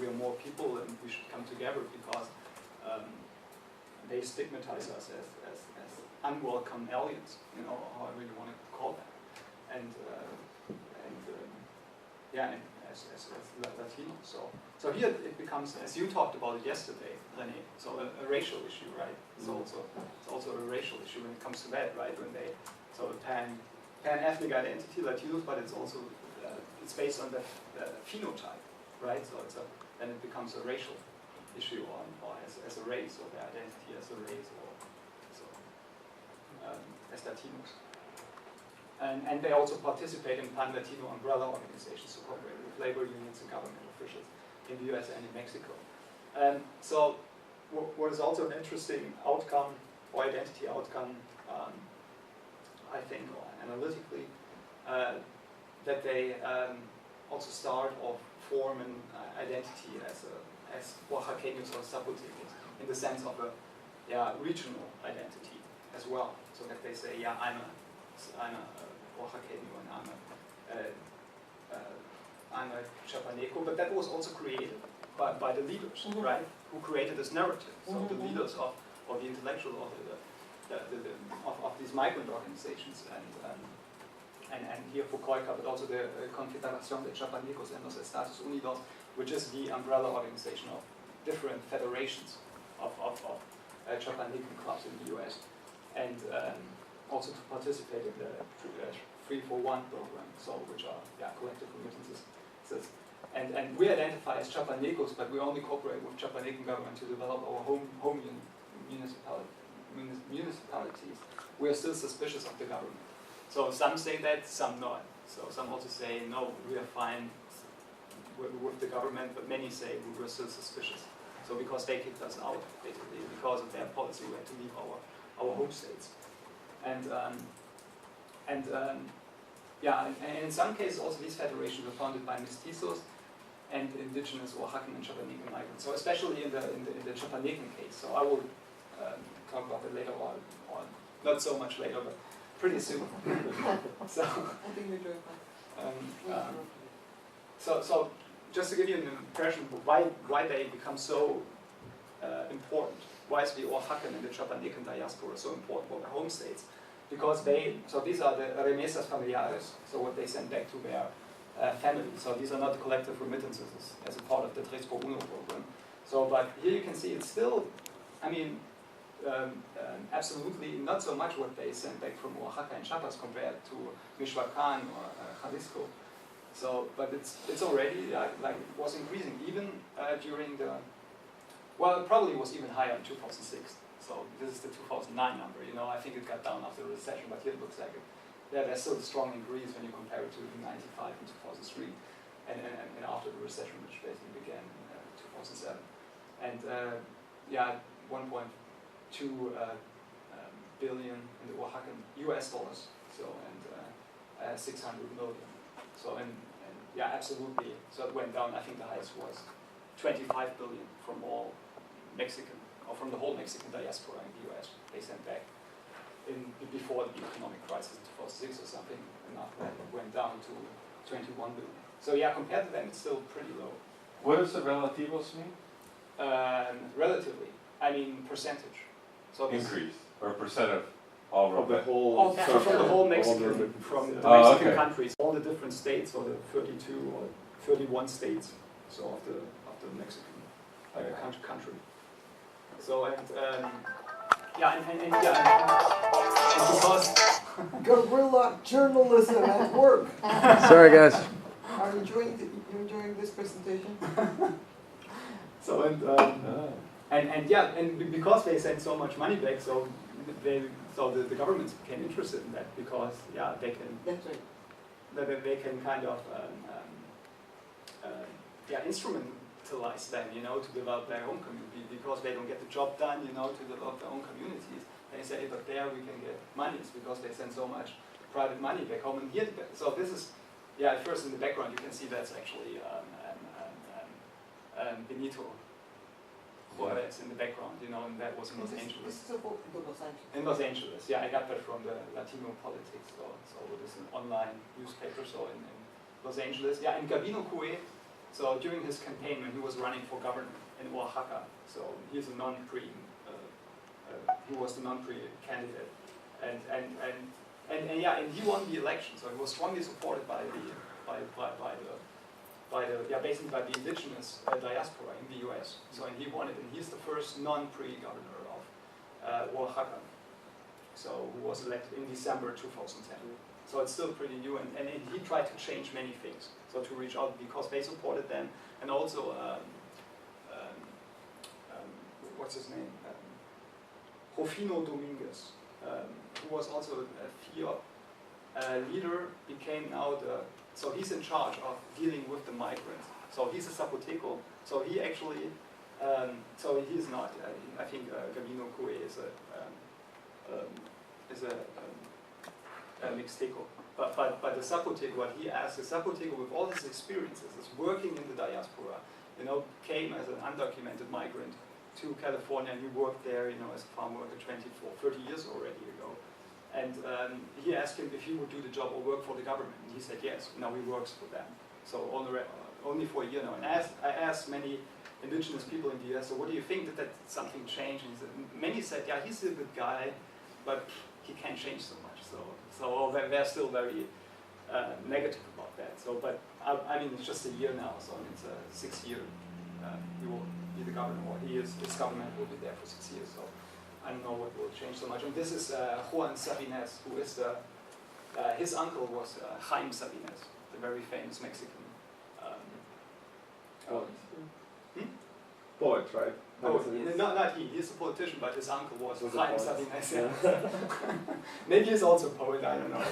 we are more people and we should come together because they stigmatize us as unwelcome aliens, or however you want to call that. And as Latino. So here it becomes, as you talked about it yesterday, René, so a racial issue, right? It's also a racial issue when it comes to that, right? When they, so the pan-ethnic identity, Latinos, but it's also, it's based on the phenotype, right? So then it becomes a racial issue or as a race, or their identity as a race, or as Latinos. And they also participate in pan-Latino umbrella organizations, so cooperate with labor unions and government officials in the US and in Mexico. So what is also an interesting outcome, or identity outcome, I think, or analytically, that they also start or form an identity as Oaxaquenos or Zapotecs, in the sense of a regional identity as well. So that they say, I'm a Oaxaqueño and I'm a Chiapaneco, but that was also created by the leaders, right? Who created this narrative. So the leaders of the intellectual of these migrant organizations and here Fucoica, but also the Confederación de Chiapanecos en los Estados Unidos, which is the umbrella organization of different federations of Chiapanecan clubs in the US, and also to participate in the 3-for-1 program, so which are collective remittances. And we identify as Chiapanecos, but we only cooperate with Chiapanecan government to develop our home municipalities. We are still suspicious of the government. So some say that, some not. So some also say, no, we are fine with the government, but many say we were still suspicious. So because they kicked us out, basically, because of their policy, we had to leave our home states. And in some cases also these federations were founded by mestizos and indigenous Oaxacan and Chiapanecan migrants. So especially in the Chiapanecan case. So I will talk about it later on, or not so much later, but pretty soon. So I think we're doing fine. So just to give you an impression of why they become so important. Why is the Oaxacan and the Chiapanecan diaspora so important for their home states? Because these are the remesas familiares, so what they send back to their family. So these are not the collective remittances as a part of the 3-por-1 program. So, but here you can see it's still, absolutely not so much what they send back from Oaxaca and Chiapas compared to Michoacán or Jalisco. So, but it's already like it was increasing even during the, well, it probably was even higher in 2006. So this is the 2009 number. I think it got down after the recession, but here it looks like it. There's still a strong increase when you compare it to 95 and 2003. and after the recession, which basically began in 2007. And yeah, 1.2 billion in the Oaxacan US dollars, so, and 600 million. So, and yeah, absolutely, so it went down. I think the highest was 25 billion from all Mexican, or from the whole Mexican diaspora in the US. They sent back before the economic crisis in 2006 or something, and after that it went down to 21 billion. So yeah, compared to them, it's still pretty low. What does the relativos mean? Relatively, I mean percentage. So Increase, or percent of all Of the Roman. whole. from the whole Mexican, Roman- from the Oh, Mexican okay. countries, all the different states, or the 32 or 31 states, so of the Mexican country. So and yeah, and because Guerrilla journalism at work. Sorry, guys. Are you enjoying this presentation? so and yeah, and because they sent so much money back, so the governments became interested in that, because yeah, they can That's right. they can kind of yeah, instrumentalize them, you know, to develop their own community, because they don't get the job done, you know, to develop their own communities. They say, but there we can get monies, because they send so much private money back home, and here, so this is, yeah, at first in the background you can see that's actually Benito Juarez in the background, you know, and that was in Los Angeles. This is a book in Los Angeles. In Los Angeles, yeah, I got that from the Latino Politics, so it is an online newspaper, so in Los Angeles. Yeah, and Gabino Cue, so during his campaign when he was running for governor in Oaxaca, so he's a non-pre, he was the non-pre candidate, and yeah, and he won the election, so he was strongly supported by basically by the indigenous diaspora in the U.S. So and he won it, and he's the first non-pre governor of Oaxaca. So who was elected in December 2010. So it's still pretty new, and he tried to change many things. So to reach out, because they supported them, and also what's his name? Rufino Dominguez, who was also a FIOP leader, became now so he's in charge of dealing with the migrants. So he's a Zapoteco. So he actually, so he's not. I think Gabino Cue is a Mixteco. But the Zapoteco, what he asked, the Zapoteco with all his experiences, is working in the diaspora. You know, came as an undocumented migrant to California, and he worked there, you know, as a farm worker 30 years already ago. And he asked him if he would do the job or work for the government, and he said yes. Now he works for them. So only for a year now. And I asked many indigenous people in the US, so what do you think that something changed? And he said, many said, yeah, he's a good guy, but he can't change so much. So they're still very negative about that. So, but I mean, it's just a year now, so it's a 6 year. He will be the governor, or his government will be there for 6 years. So I don't know what will change so much. And this is Juan Sabines, who is his uncle was Jaime Sabines, the very famous Mexican. Poet, right? Not he. He's a politician, but his uncle was Jaime Sabines. Yeah. Maybe he's also a poet. I don't know.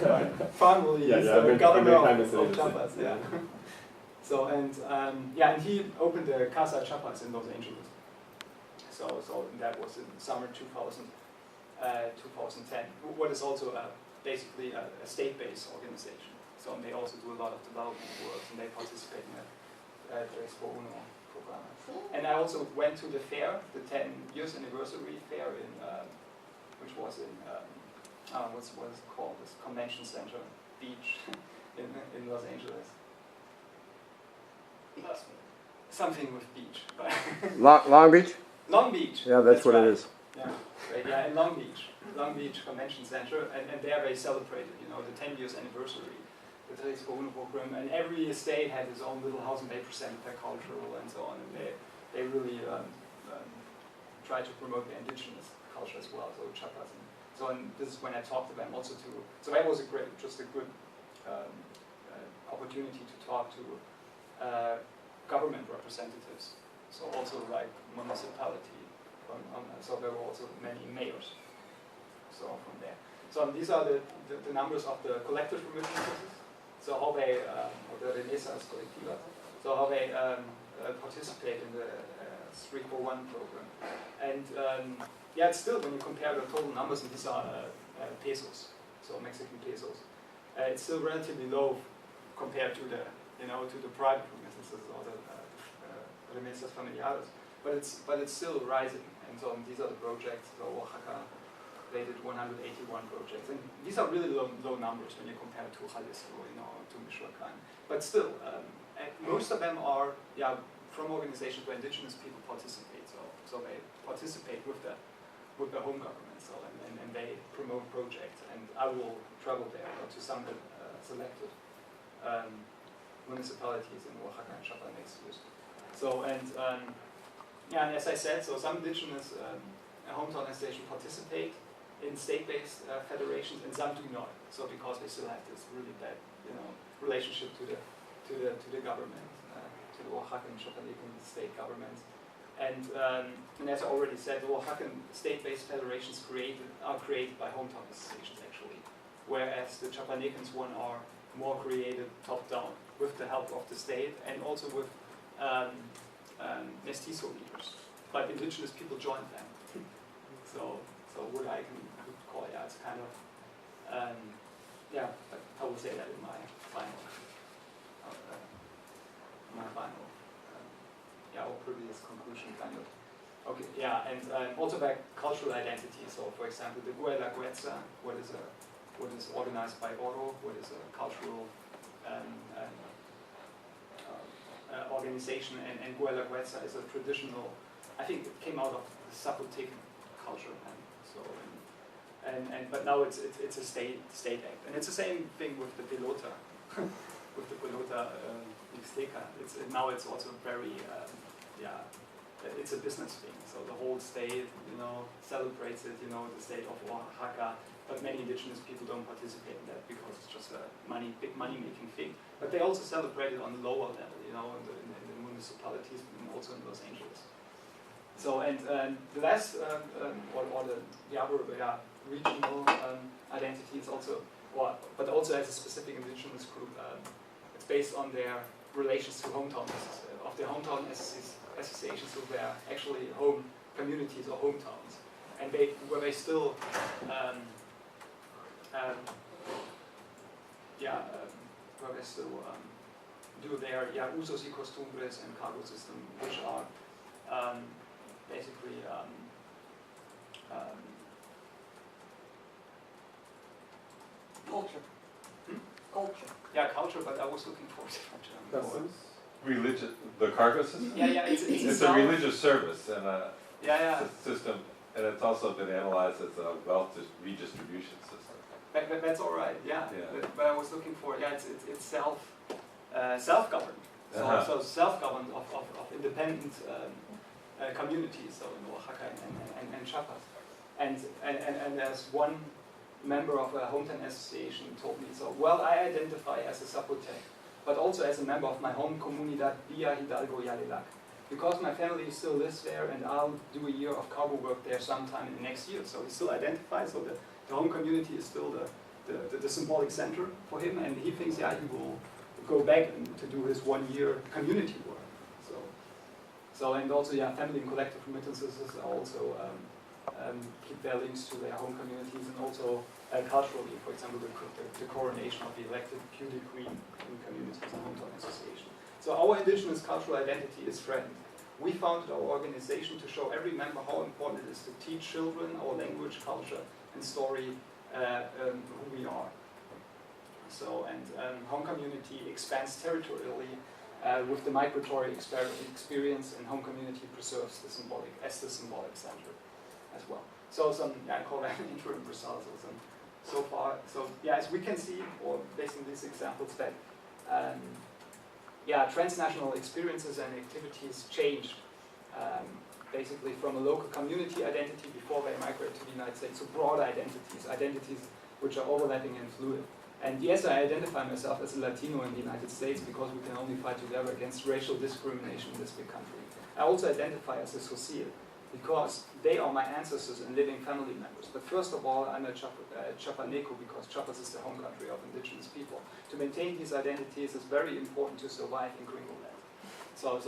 Family is the governor of Chiapas. Yeah. So and and he opened the Casa Chiapas in Los Angeles. So that was in summer 2010. What is also basically a state-based organization. So they also do a lot of development work, and they participate in the Expo Uno program. And I also went to the fair, the 10 years anniversary fair in, which was in what is it called? This convention center beach in Los Angeles. Something with beach. Long Beach? Long Beach. Yeah, that's what right. it is. Yeah, right, yeah, in Long Beach Convention Center, and there they celebrated, you know, the 10 years anniversary, the Expo Uno program, and every state had its own little house, and they presented their cultural and so on, and they really tried to promote the indigenous culture as well, so Chiapas. And this is when I talked to them also too. So that was a good opportunity to talk to government representatives. So also like municipality. So there were also many mayors. So from there. So these are the numbers of the collective remittances. So how they, or the Renaissance Colectiva, so how they participate in the 341 program. And yeah, it's still, when you compare the total numbers, and these are pesos, so Mexican pesos, it's still relatively low compared to the, to the private remittances or the remesas familiares. But it's still rising. And so these are the projects. So Oaxaca, they did 181 projects, and these are really low numbers when you compare to Jalisco, to Michoacan. But still, most of them are, from organizations where indigenous people participate. So they participate with the home government. So and they promote projects. And I will travel there to some selected municipalities in Oaxaca and Chiapanecos. So and as I said, so some indigenous hometown organizations participate in state-based federations, and some do not. So because they still have this really bad, relationship to the government, to the Oaxacan and Chiapanecan state governments. And as I already said, the Oaxacan state-based federations are created by hometown associations actually, whereas the Chiapanecans one are more created top-down with the help of the state and also with mestizo leaders. But indigenous people joined them. So what I could call, it's kind of, I will say that in my final, or previous conclusion kind of. Okay, and also back cultural identity. So for example, the Guelaguetza, what is organized by Oro, what is a cultural organization, and Guelaguetza is a traditional, I think it came out of the Zapotecan culture, but now it's a state act, and it's the same thing with the pelota, with the pelota mixteca. Now it's also very it's a business thing. So the whole state celebrates it, the state of Oaxaca, but many indigenous people don't participate in that because it's just a big money making thing. But they also celebrate it on the lower level, in the municipalities and also in Los Angeles. So and the last or the other regional identity is also, but also as a specific indigenous group, it's based on their relations to hometowns, of their hometown associations with their actually home communities or hometowns, and where they still do their usos y costumbres and cargo system, which are basically culture. Culture. Yeah, culture, but I was looking for different terms. Customs? Religious, the cargo system? Yeah, It's a religious service and a system, and it's also been analyzed as a wealth redistribution system. But that's all right, But I was looking for, it's self-governed. So self-governed of independent communities, so in Oaxaca and Chiapas. And as one member of a hometown association told me, I identify as a Zapotec, but also as a member of my home comunidad Villa Hidalgo Yalilac. Because my family still lives there, and I'll do a year of cargo work there sometime in the next year. So he still identifies, so the home community is still the symbolic center for him, and he thinks, he will go back to do his 1 year community work. So and also, family and collective remittances also keep their links to their home communities, and also culturally, for example, the coronation of the elected beauty queen in communities and hometown association. So our indigenous cultural identity is threatened. We founded our organization to show every member how important it is to teach children our language, culture, and story, who we are. So, and home community expands territorially with the migratory experience, and home community preserves the symbolic center as well. So I call that interim results. So far, as we can see, or based on these examples, that transnational experiences and activities changed basically from a local community identity before they migrated to the United States to broader identities which are overlapping and fluid. And yes, I identify myself as a Latino in the United States because we can only fight together against racial discrimination in this big country. I also identify as a Social, because they are my ancestors and living family members. But first of all, I'm a Chiapaneco because Chiapas is the home country of indigenous people. To maintain these identities is very important to survive in Gringo land. So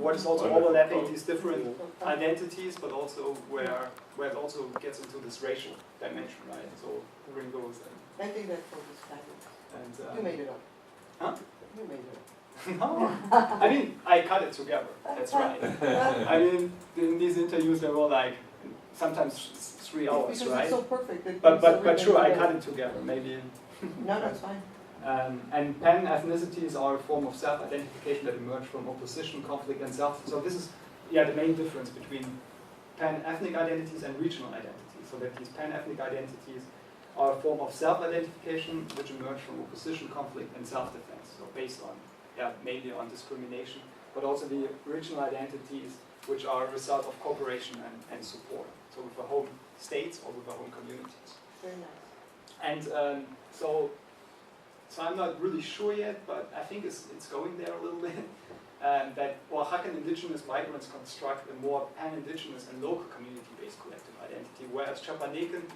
what is also overlapping these different identities, but also where it also gets into this racial dimension, right? So Gringos I think that quote is fabulous. and You made it up. Huh? You made it up. No, I mean, I cut it together, that's right. I mean, in these interviews they were like, sometimes 3 hours, Because right? it's so perfect. It But brings true, I everything cut it together, maybe. No, no, it's fine. And pan-ethnicities are a form of self-identification that emerge from opposition, conflict, and self. So this is, yeah, the main difference between pan-ethnic identities and regional identities. So that these pan-ethnic identities are a form of self-identification which emerge from opposition, conflict, and self-defense. So based on, yeah, mainly on discrimination, but also the regional identities which are a result of cooperation and support. So with the home states or with the home communities. Very nice. And so I'm not really sure yet, but I think it's going there a little bit, that Oaxacan indigenous migrants construct a more pan-indigenous and local community-based collective identity, whereas Chiapanecan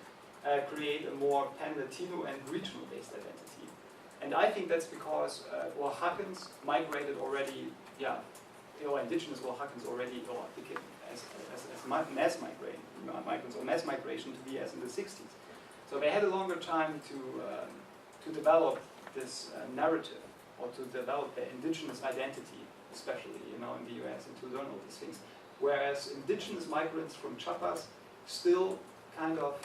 create a more pan-Latino and regional-based identity. And I think that's because Oaxacans migrated already, yeah, indigenous Oaxacans already, or became as mass migrants or mass migration to be as in the 60s. So they had a longer time to develop this narrative, or to develop their indigenous identity, especially in the US, and to learn all these things. Whereas indigenous migrants from Chiapas still kind of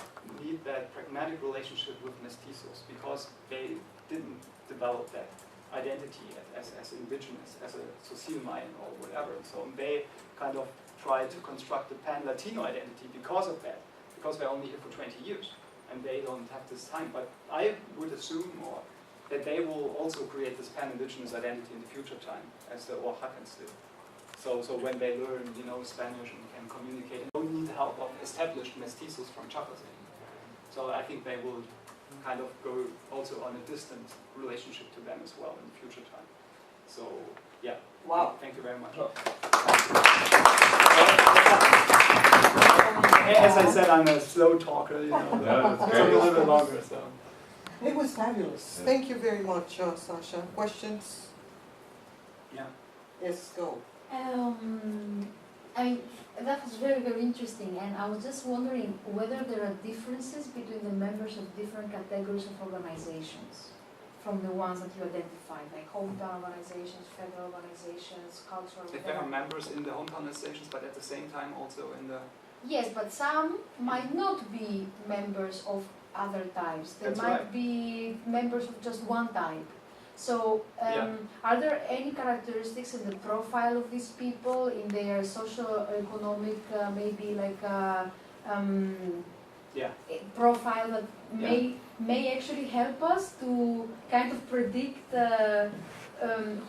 need that pragmatic relationship with mestizos because they didn't develop that identity as indigenous, as a Socil Mayan or whatever. So they kind of try to construct a pan-Latino identity because of that, because they're only here for 20 years and they don't have this time. But I would assume that they will also create this pan-indigenous identity in the future time, as the Oaxacans do. So when they learn, Spanish and can communicate, they don't need the help of established mestizos from Chiapas anymore. So I think they will kind of go also on a distant relationship to them as well in the future time. So yeah. Wow. Thank you very much. As I said, I'm a slow talker, Yeah, that's It's great. a little bit longer, so. It was fabulous. Thank you very much, Sascha. Questions? Yeah. Yes, go. I mean, that was very, very interesting, and I was just wondering whether there are differences between the members of different categories of organizations from the ones that you identified, like hometown organizations, federal organizations, cultural. If there are members in the hometown organizations, but at the same time also in the... Yes, but some might not be members of other types. They That's might right. be members of just one type. So, are there any characteristics in the profile of these people, in their socio-economic, maybe like profile that may actually help us to kind of predict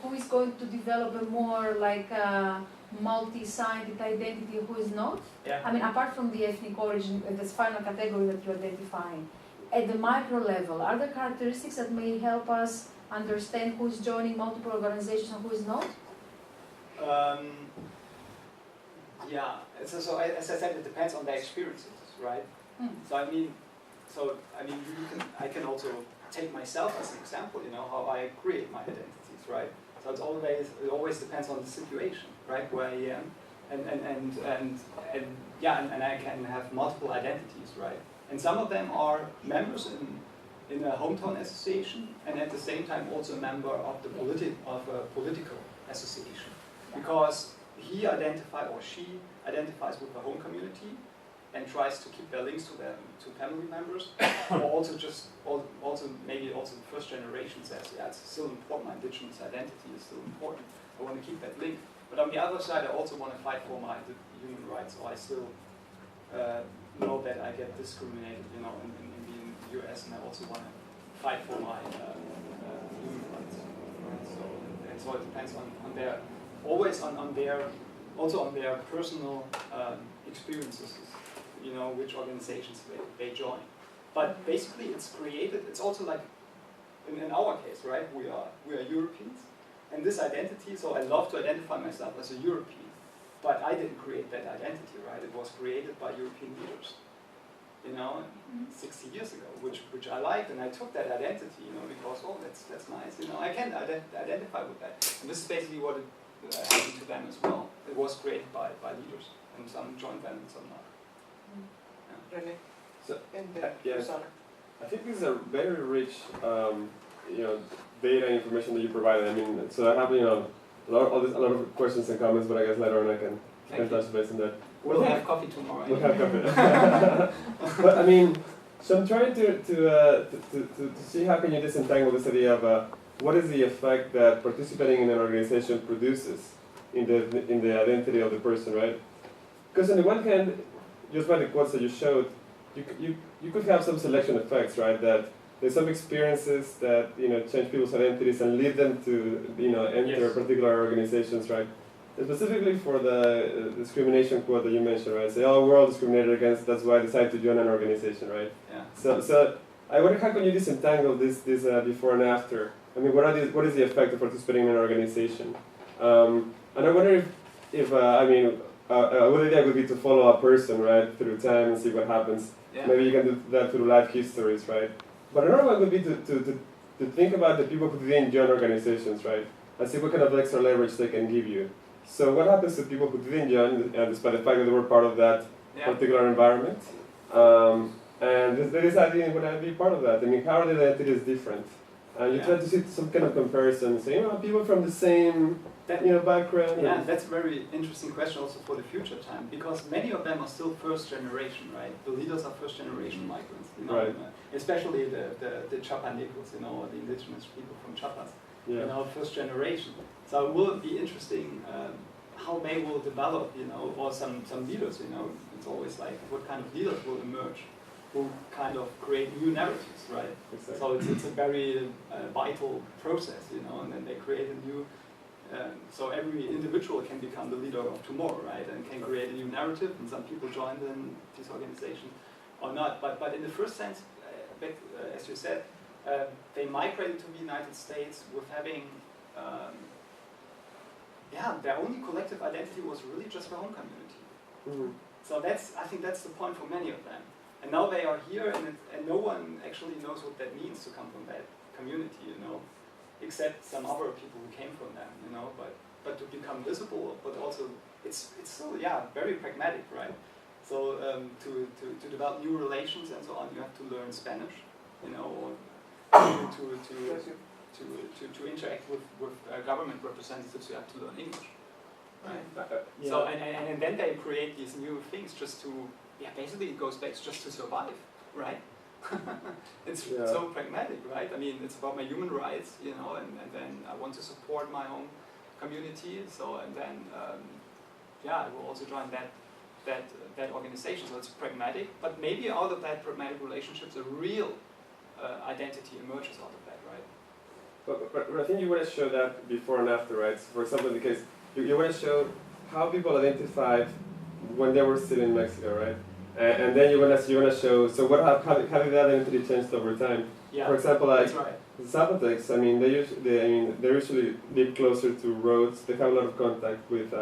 who is going to develop a more like multi-sided identity, who is not? Yeah. I mean, apart from the ethnic origin, this final category that you identify, at the micro level, are there characteristics that may help us understand who is joining multiple organizations and who is not? Yeah, so as I said, it depends on their experiences, right? So I can also take myself as an example, how I create my identities, right? So it always depends on the situation, right, where I am, and I can have multiple identities, right? And some of them are members in a hometown association, and at the same time also a member of a political association, because he or she identifies with the home community and tries to keep their links to family members, or also maybe the first generation says, yeah, it's still important, my indigenous identity is still important, I want to keep that link. But on the other side, I also want to fight for my human rights, so I still know that I get discriminated, in the US, and I also want to fight for my human rights. Right? So it depends on their, always on their personal experiences, which organizations they join. But basically, it's also like, in our case, right? We are Europeans, and this identity. So I love to identify myself as a European, But I didn't create that identity, right? It was created by European leaders, 60 years ago, which I liked, and I took that identity, because that's nice, I can identify with that. And this is basically what happened to them as well. It was created by leaders, and some joined them and some not. Rene? So, And yes. Susana? I think this is a very rich, data and information that you provided. I mean, so I have, a lot of questions and comments, but I guess later on I can touch base on that. We'll have coffee tomorrow. We'll have coffee. But I mean, so I'm trying to see how can you disentangle this idea of what is the effect that participating in an organization produces in the identity of the person, right? Because on the one hand, just by the quotes that you showed, you could have some selection effects, right? That there's some experiences that change people's identities and lead them to enter particular organizations, right? And specifically for the discrimination quote that you mentioned, right? Say, oh, we're all discriminated against, that's why I decided to join an organization, right? Yeah. So I wonder how can you disentangle this before and after? I mean, what is the effect of participating in an organization? And I wonder if a good idea would be to follow a person, right, through time and see what happens. Yeah. Maybe you can do that through life histories, right? But another one would be to think about the people who didn't join organizations, right? And see what kind of extra leverage they can give you. So what happens to people who didn't join, despite the fact that they were part of that particular environment? And they decided when I'd be part of that. I mean, how are their identities different? And you try to see some kind of comparison, say, people from the same background. Yeah, that's a very interesting question also for the future time, because many of them are still first generation, right? The leaders are first generation migrants, right. Especially the Chiapanecos, the indigenous people from Chiapas, first generation. So it will be interesting how they will develop, or some leaders, it's always like what kind of leaders will emerge, who kind of create new narratives, right? Exactly. So it's a very vital process, and then they create a new. So every individual can become the leader of tomorrow, right? And can create a new narrative, and some people join then this organization or not. But in the first sense, as you said, they migrated to the United States with having, their only collective identity was really just their own community. Mm-hmm. So I think that's the point for many of them. And now they are here, and no one actually knows what that means to come from that community, except some other people who came from them, but to become visible, but also it's still very pragmatic, right? So to develop new relations and so on, you have to learn Spanish, or to interact with government representatives, you have to learn English, right? So and then they create these new things just to basically it goes back just to survive, right? It's so pragmatic, right? I mean, it's about my human rights, and then I want to support my own community. So, and then, I will also join that organization. So it's pragmatic, but maybe out of that pragmatic relationships, a real identity emerges out of that, right? But I think you want to show that before and after, right? So for example, in the case, you want to show how people identified when they were still in Mexico, right? And then you want to show, so how did that identity changed over time? Yeah, for example, like the Zapotecs, they usually live closer to roads. They have a lot of contact with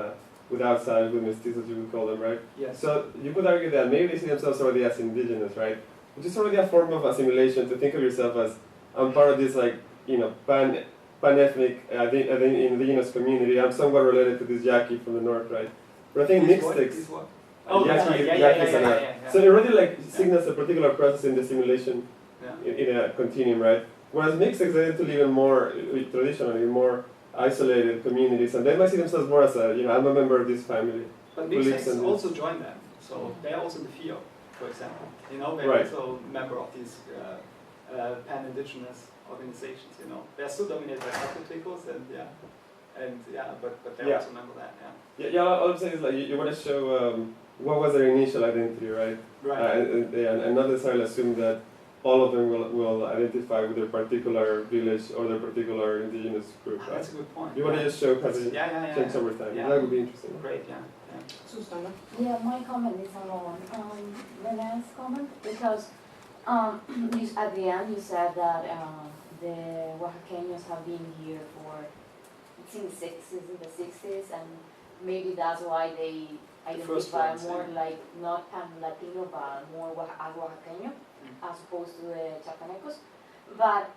outside, with mestizos, you would call them, right? Yes. So you could argue that maybe they see themselves already as indigenous, right? Which is already a form of assimilation, to think of yourself as, I'm part of this, pan-ethnic, indigenous community. I'm somewhat related to this Yaqui from the north, right? But I think mixtecs. Oh, So it already signals a particular process in the simulation in a continuum, right? Whereas mixtecs, they tend to live in more traditionally, more isolated communities, and they might see themselves more as I'm a member of this family. But mixtecs also join them, so they're also the FIO, for example. They're also a member of these pan-indigenous organizations. They're still dominated by Catholics, but they also remember that. All I'm saying is you want to show what was their initial identity, right? Right. And not necessarily assume that all of them will identify with their particular village or their particular indigenous group. Right? That's a good point. You want to just show how they change over time. Yeah. That would be interesting. Great, Susana? Yeah, my comment is on Rene's comment, because at the end you said that the Oaxaquenos have been here for, it's in the 60s, and maybe that's why they first identify ones, more yeah. like not Pan-Latino, but more as Oaxaqueño, as opposed to the Chiapanecos. But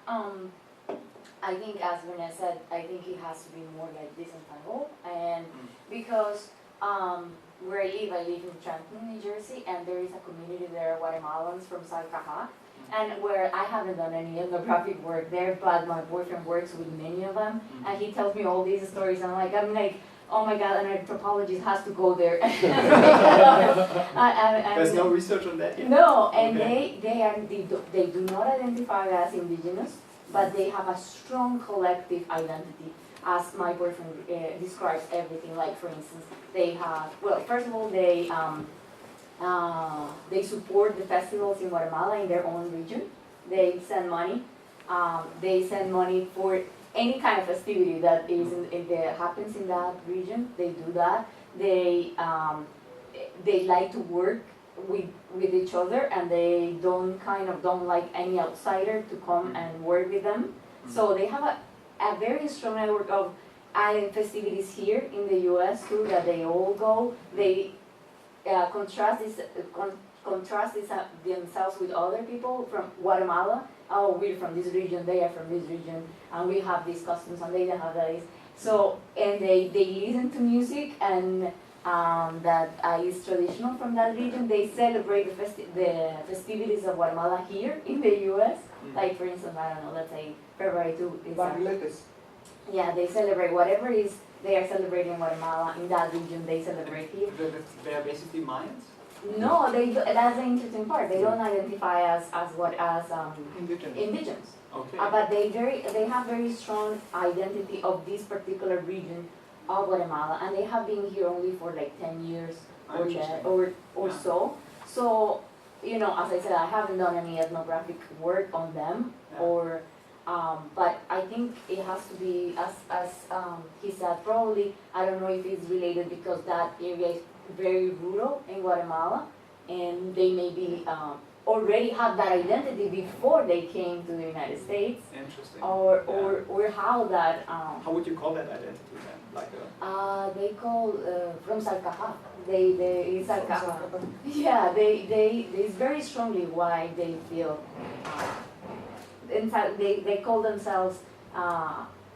I think, as Renee said, I think it has to be more like disentangled, and because where I live in Trenton, New Jersey, and there is a community there, Guatemalans from Salcaja, and where I haven't done any ethnographic work there, but my boyfriend works with many of them, and he tells me all these stories, and I'm like, oh my God, an anthropologist has to go there. There's no research on that yet? No, and Okay. they do not identify as indigenous, but they have a strong collective identity, as my boyfriend describes everything. Like, for instance, they have, well, first of all, they support the festivals in Guatemala in their own region. They send money. They send money for any kind of festivity that that happens in that region. They do that. They like to work with each other, and they don't like any outsider to come and work with them. So they have a very strong network of festivities here in the U.S. too, that they all go. They contrast themselves with other people from Guatemala. Oh, we're from this region, they are from this region, and we have these customs, and they don't have that. So, and they listen to music, and that is traditional from that region. They celebrate the festivities of Guatemala here in the U.S. Like, for instance, I don't know, let's say February 2 is Barriletes. yeah, they celebrate whatever is they are celebrating in Guatemala in that region. They celebrate here. They are basically Mayans? No, that's the interesting part. They don't identify as indigenous. Okay. But they have very strong identity of this particular region of Guatemala, and they have been here only for like 10 years or Yeah. so. So, as I said, I haven't done any ethnographic work on them, Yeah. but I think it has to be, as he said, probably, I don't know if it's related because that area is very rural in Guatemala, and they maybe already had that identity before they came to the United States, Interesting. or how that. How would you call that identity then? Like They call from Salcaja. They Salcaja. Yeah, it's very strongly why they feel. In fact, they call themselves.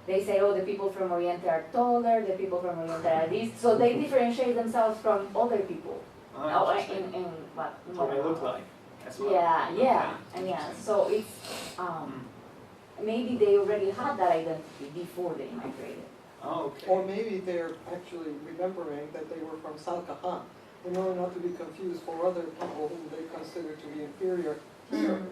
They say, oh, the people from Oriente are taller, the people from Oriente are this. So they differentiate themselves from other people. In what? How they look like as well. Yeah, Okay. and yeah. So it's maybe they already had that identity before they migrated. Oh, okay. Or maybe they're actually remembering that they were from Salcaja, in order not to be confused for other people whom they consider to be inferior here.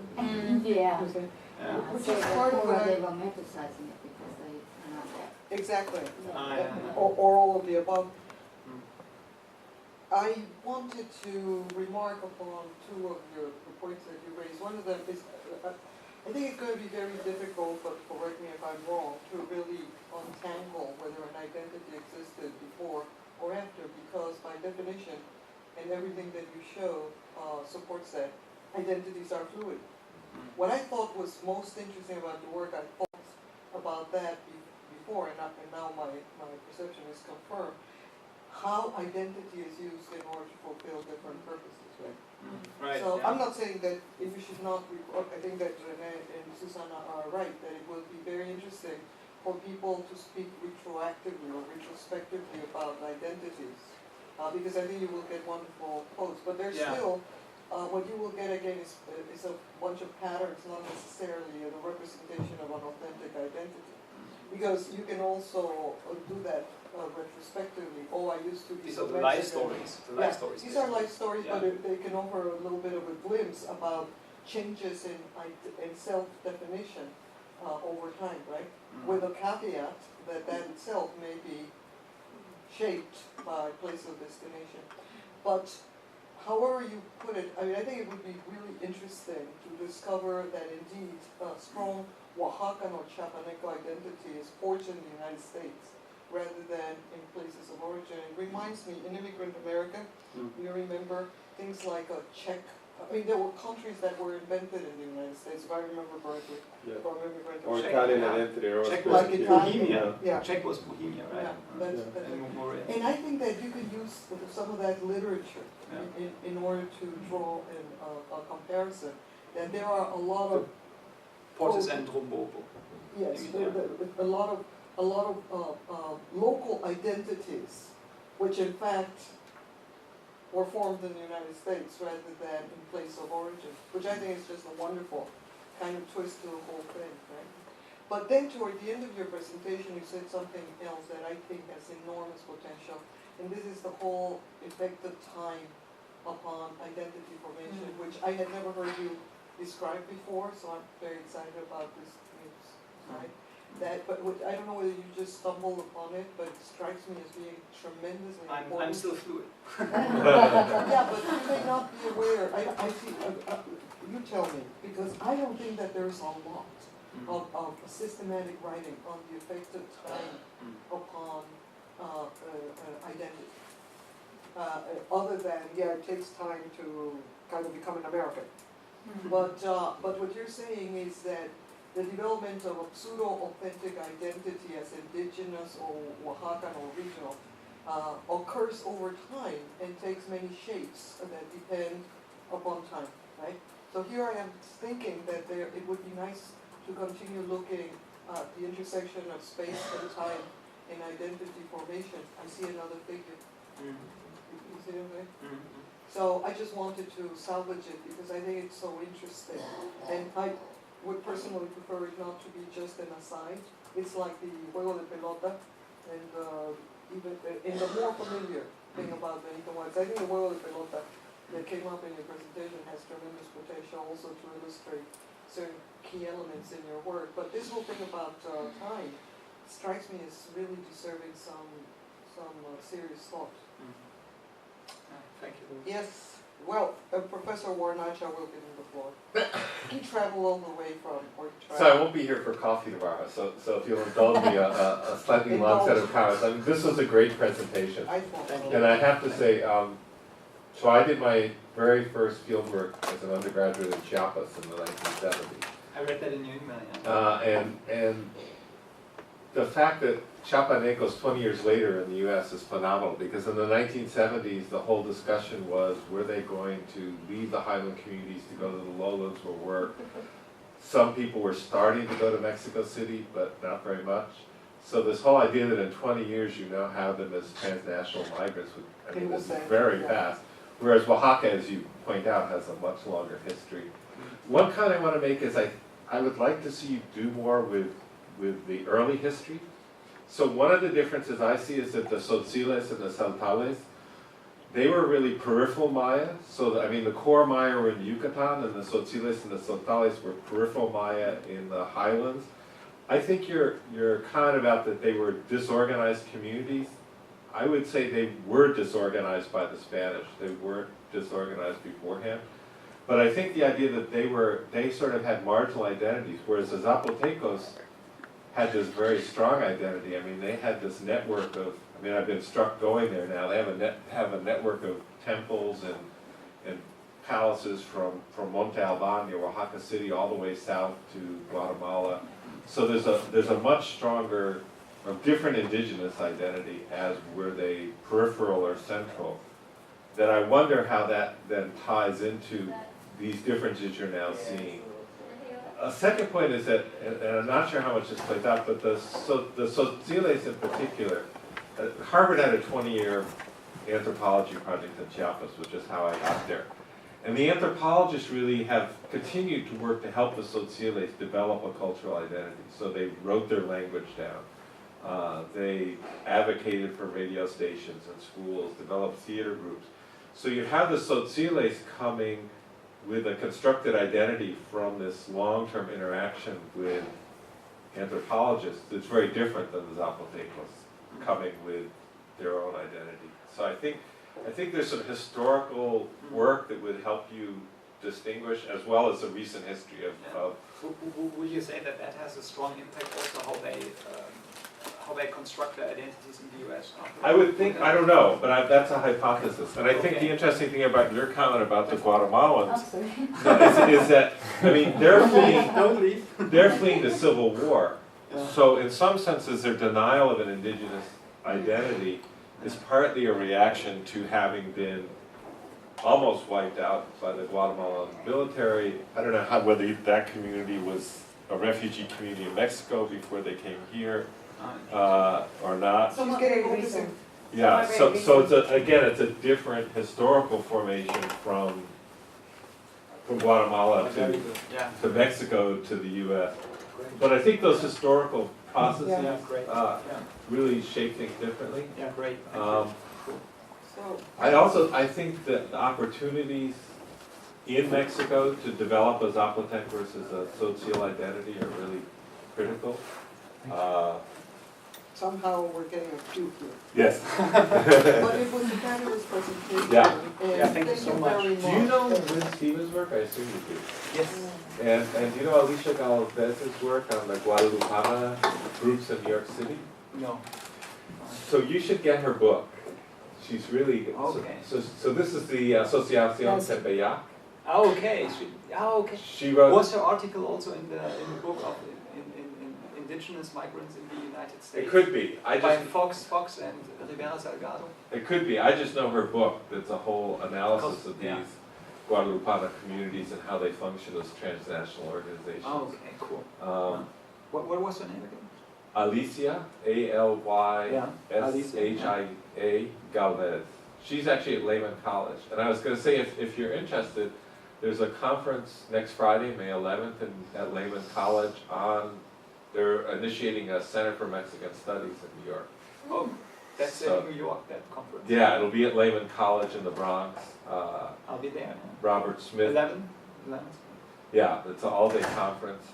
Yeah. You see? Yeah. Which is part of what I- romanticizing it because they are not there. Exactly. Yeah. Or all of the above. Mm. I wanted to remark upon two of the points that you raised. One of them is, I think it's going to be very difficult, but correct me if I'm wrong, to really untangle whether an identity existed before or after, because by definition, and everything that you show supports that, identities are fluid. What I thought was most interesting about the work, I thought about that before, and now my perception is confirmed, how identity is used in order to fulfill different purposes, right? Right. So yeah. I'm not saying that if you should not report, I think that Renee and Susana are right, that it would be very interesting for people to speak retroactively or retrospectively about identities, because I think you will get wonderful quotes, but there's Yeah. still, what you will get again is a bunch of patterns, not necessarily a representation of an authentic identity. Because you can also do that retrospectively. Oh, I used to be These are the Mexican. life stories. The life stories. These are life stories, Yeah. but they can offer a little bit of a glimpse about changes in self-definition over time, right? With a caveat that itself may be shaped by place of destination. But however you put it, I think it would be really interesting to discover that indeed strong Oaxacan or Chiapaneco identity is forged in the United States rather than in places of origin. It reminds me, in immigrant America, you remember things like a Czech, there were countries that were invented in the United States, if I remember correctly, Yeah. from immigrant Or Czech. Italian yeah. identity, or Czech Like was Italian. Bohemia. Yeah. Czech was Bohemia, right? Yeah, And more And I think that you could use some of that literature in order to draw a comparison, that there are a lot of Portes and Drombobo. yes, a lot of local identities, which in fact were formed in the United States rather than in place of origin, which I think is just a wonderful kind of twist to the whole thing, right? But then toward the end of your presentation, you said something else that I think has enormous potential, and this is the whole effect of time upon identity formation, which I had never heard you describe before, so I'm very excited about this news, right? I don't know whether you just stumbled upon it, but it strikes me as being tremendously important. I'm still fluid. Yeah, but you may not be aware, I see, you tell me, because I don't think that there's a lot of systematic writing on the effect of time upon identity. Other than, yeah, it takes time to kind of become an American. But what you're saying is that the development of a pseudo-authentic identity as indigenous or Oaxacan or regional occurs over time and takes many shapes that depend upon time, right? So here I am thinking that it would be nice to continue looking at the intersection of space and time in identity formation. I see another figure. You see what I'm saying? So I just wanted to salvage it because I think it's so interesting. And I would personally prefer it not to be just an aside. It's like the juego de pelota, and even in the more familiar thing about Benito Juárez. I think the juego de pelota that came up in your presentation has tremendous potential also to illustrate certain key elements in your work. But this whole thing about time strikes me as really deserving some serious thought. Thank you. Yes, well, Professor Warnacha will give you the floor. He traveled all the way from, or So I won't be here for coffee tomorrow, so if you'll indulge me a slightly long set of comments. I mean, this was a great presentation. I thought so. And I have to say, so I did my very first field work as an undergraduate in Chiapas in the 1970s. I read that in your email, yeah. And the fact that Chiapanecos 20 years later in the US is phenomenal, because in the 1970s the whole discussion was, were they going to leave the highland communities to go to the lowlands or work? Some people were starting to go to Mexico City, but not very much. So this whole idea that in 20 years you now have them as transnational migrants, I mean, this is very fast. Whereas Oaxaca, as you point out, has a much longer history. One comment I want to make is I would like to see you do more with the early history. So one of the differences I see is that the Tzotziles and the Saltales, they were really peripheral Maya. So I mean, the core Maya were in Yucatan, and the Tzotziles and the Saltales were peripheral Maya in the highlands. I think your comment about that they were disorganized communities, I would say they were disorganized by the Spanish. They weren't disorganized beforehand. But I think the idea that they sort of had marginal identities, whereas the Zapotecos had this very strong identity. I mean, they had this network of, I mean, I've been struck going there now. They have a network of temples and palaces from Monte Alban near Oaxaca City all the way south to Guatemala. So there's a much stronger, or different indigenous identity, as were they peripheral or central, that I wonder how that then ties into these differences you're now seeing. A second point is that, and I'm not sure how much this plays out, but the Tzotziles in particular, Harvard had a 20-year anthropology project in Chiapas, which is how I got there. And the anthropologists really have continued to work to help the Tzotziles develop a cultural identity. So they wrote their language down. They advocated for radio stations and schools, developed theater groups. So you have the Tzotziles coming with a constructed identity from this long-term interaction with anthropologists that's very different than the Zapotecos coming with their own identity. So I think there's some historical work that would help you distinguish, as well as the recent history of Would you say that has a strong impact also how they construct their identities in the US? I would think, I don't know, but that's a hypothesis. And I think the interesting thing about your comment about the Guatemalans is that, I mean, they're fleeing the Civil War. So in some senses, their denial of an indigenous identity is partly a reaction to having been almost wiped out by the Guatemalan military. I don't know whether that community was a refugee community in Mexico before they came here or not. She's getting all this. Yeah, so it's a different historical formation from Guatemala to Mexico to the U.S. But I think those historical processes really shape things differently. Yeah, great. So, I think that the opportunities in Mexico to develop a Zapotecos as a social identity are really critical. somehow we're getting a cue here. Yes. But it was a fabulous presentation. Yeah. And thank you so much. very Do you know Lynn Stevens' work? I assume you do. Yes. And do you know Alicia Galvez's work on the Guadalupana groups in New York City? No. So you should get her book. She's really, Okay. so this is the Asociación Yes. Tepeyac. Oh, okay. Okay. She wrote, Was her article also in the book of in indigenous migrants in the United States? it could be, By Fox and Rivera Salgado. it could be, I just know her book, that's a whole analysis of Yeah. these Guadalupana communities and how they function as transnational organizations. Oh, okay, cool. What was her name again? Alicia, A-L-Y-S-H-I-A, Galvez. She's actually at Lehman College. And I was going to say, if you're interested, there's a conference next Friday, May 11th, at Lehman College they're initiating a Center for Mexican Studies in New York. Oh, that's So- in New York, that conference. Yeah, it'll be at Lehman College in the Bronx. I'll be there. Robert Smith. 11? Yeah, it's an all-day conference.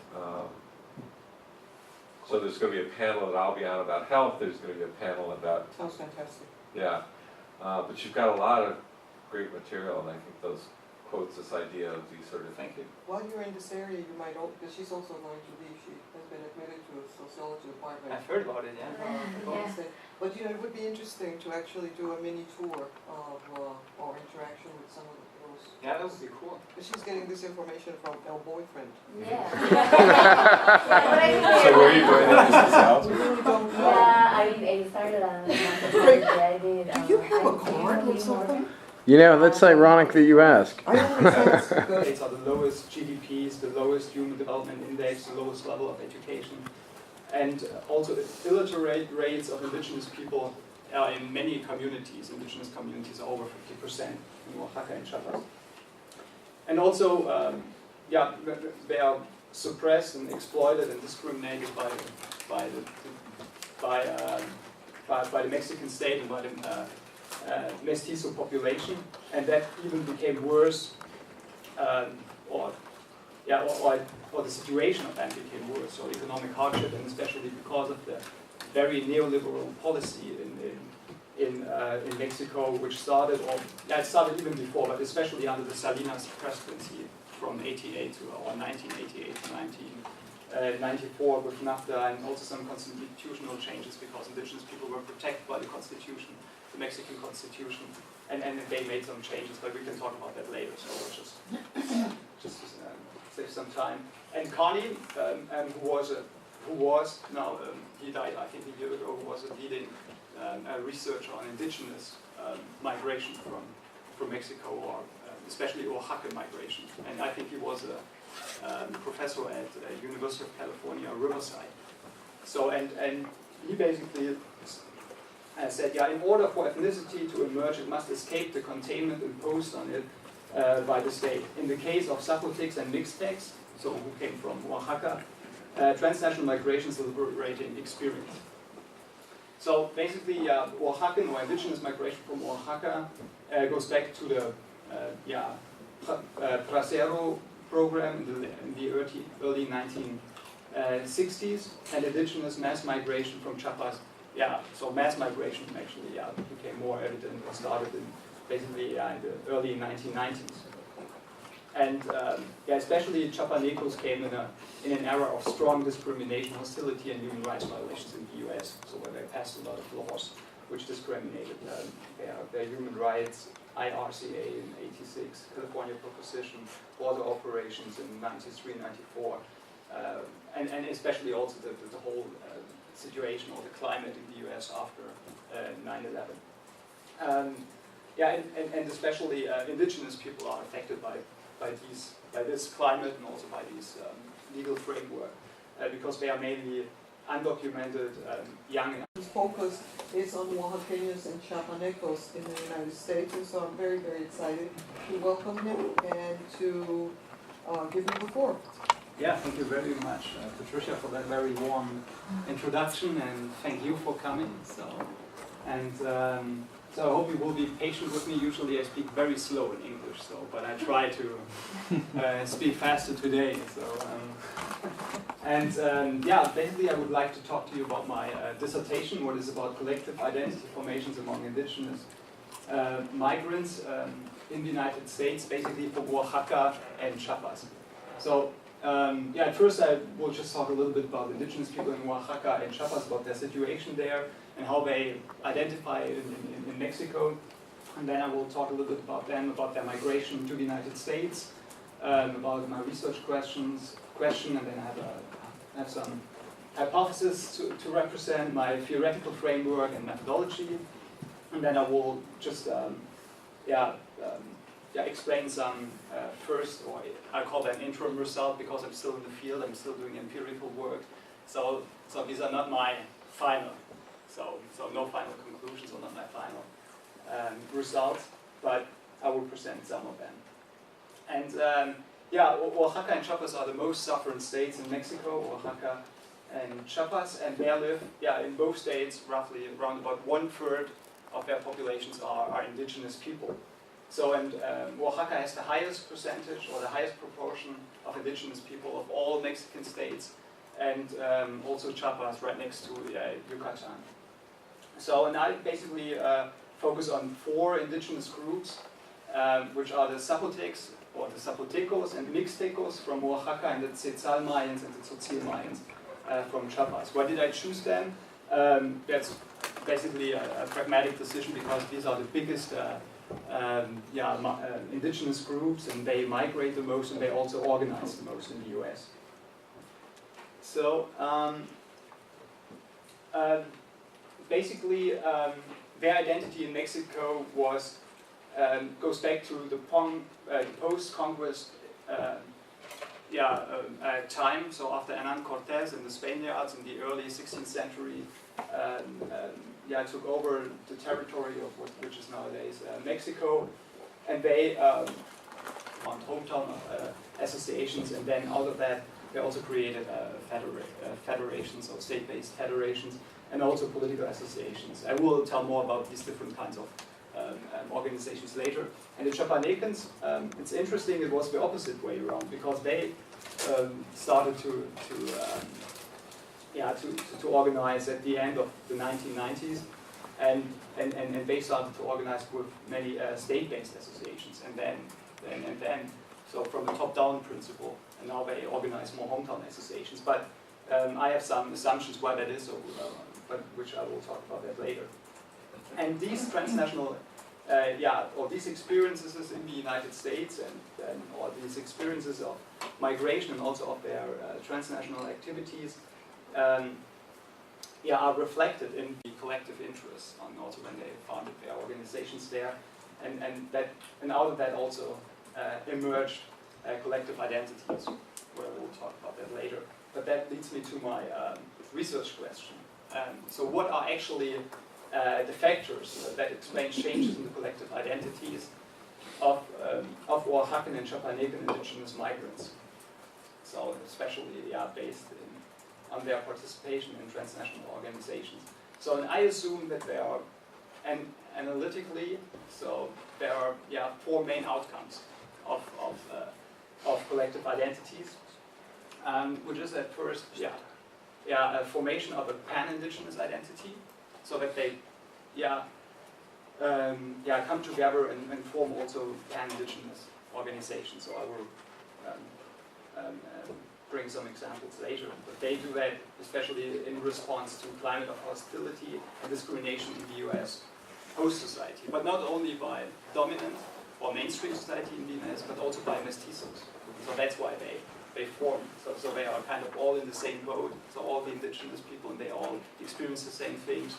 So there's going to be a panel that I'll be on about health. There's going to be a panel about, Sounds fantastic. yeah. But you've got a lot of great material, and I think those quotes, this idea of these sort of Thank you. While you're in this area, you might, because she's also going to leave, she has been admitted to a sociology department. I've heard about it, yeah. But you know, it would be interesting to actually do a mini tour of, or interaction with some of those. Yeah, that would be cool. But she's getting this information from her boyfriend. Yeah. So where are you going to this house? We really don't know. Yeah, I started on. I did. Do you have a card or something? You know, that's ironic that you ask. I always ask. States are the lowest GDPs, the lowest human development index, the lowest level of education. And also the illiterate rates of indigenous people are in many communities. Indigenous communities are over 50% in Oaxaca and Chiapas. And also, they are suppressed and exploited and discriminated by the Mexican state and by the mestizo population, and that even became worse, or the situation of them became worse, or economic hardship, and especially because of the very neoliberal policy in Mexico, which started, it started even before, but especially under the Salinas presidency from 1988 to 1994 with NAFTA, and also some constitutional changes because indigenous people were protected by the constitution, the Mexican constitution, and they made some changes, but we can talk about that later, so we'll just save some time. And Connie, who was now, he died I think a year ago, who was a leading researcher on indigenous migration from Mexico, or especially Oaxacan migration. And I think he was a professor at University of California, Riverside. So, and he basically said, in order for ethnicity to emerge, it must escape the containment imposed on it by the state. In the case of Zapotecs and Mixtecs, so who came from Oaxaca, transnational migration is a liberating experience. So basically, Oaxacan or indigenous migration from Oaxaca goes back to the Trasero program in the early 1960s, and indigenous mass migration from Chiapas. So mass migration actually became more evident and started in basically in the early 1990s. And especially Chiapanecos came in an era of strong discrimination, hostility, and human rights violations in the U.S. So where they passed a lot of laws which discriminated their human rights, IRCA in '86, California Proposition, border operations in '93, '94, and especially also the whole situation or the climate in the U.S. after 9/11. Yeah, and especially indigenous people are affected by this climate and also by these legal framework because they are mainly undocumented, young. His focus is on Oaxaquenos and Chiapanecos in the United States, and so I'm very, very excited to welcome him and to give him the floor. Yeah, thank you very much, Patricia, for that very warm introduction, and thank you for coming. So I hope you will be patient with me. Usually I speak very slow in English, but I try to speak faster today. Yeah, basically I would like to talk to you about my dissertation, what is about collective identity formations among indigenous migrants in the United States, basically for Oaxaca and Chiapas. So yeah, at first I will just talk a little bit about indigenous people in Oaxaca and Chiapas, about their situation there and how they identify in Mexico. And then I will talk a little bit about them, about their migration to the United States, about my research question, and then I have some hypotheses to represent my theoretical framework and methodology. And then I will just explain some first, or I call that interim result because I'm still in the field, I'm still doing empirical work. So these are not my final, so no final conclusions or not my final results, but I will present some of them. And yeah, Oaxaca and Chiapas are the most sovereign states in Mexico, Oaxaca and Chiapas, and there live, in both states, roughly around about 1/3 of their populations are indigenous people. So, and Oaxaca has the highest percentage or the highest proportion of indigenous people of all Mexican states, and also Chiapas right next to Yucatan. So, and I basically focus on 4 indigenous groups, which are the Zapotecs, or the Zapotecos and Mixtecos from Oaxaca, and the Tzetzal Mayans and the Tzotzil Mayans from Chiapas. Why did I choose them? That's basically a pragmatic decision because these are the biggest indigenous groups, and they migrate the most, and they also organize the most in the US. So basically, their identity in Mexico goes back to the post-conquest time. So after Hernán Cortés and the Spaniards in the early 16th century took over the territory of which is nowadays Mexico, and they found hometown associations, and then out of that they also created federations or state-based federations, and also political associations. I will tell more about these different kinds of organizations later. And the Chiapanecos, it's interesting, it was the opposite way around, because they started to organize at the end of the 1990s, and they started to organize with many state-based associations, and then so from the top-down principle, and now they organize more hometown associations. But I have some assumptions why that is, but which I will talk about that later. And these transnational, or these experiences in the United States, or these experiences of migration and also of their transnational activities, are reflected in the collective interests, and also when they founded their organizations there, and out of that also emerged collective identities. Where we'll talk about that later. But that leads me to my research question. So what are actually the factors that explain changes in the collective identities of Oaxacan and Chiapanecan indigenous migrants? So especially based on their participation in transnational organizations. So, and I assume that there are, and analytically, so there are 4 main outcomes of collective identities, which is at first a formation of a pan-indigenous identity, so that they come together and form also pan-indigenous organizations. So I will bring some examples later, but they do that especially in response to climate of hostility and discrimination in the US host society, but not only by dominant or mainstream society in the US, but also by mestizos. So that's why they form. So they are kind of all in the same boat. So all the indigenous people, and they all experience the same things.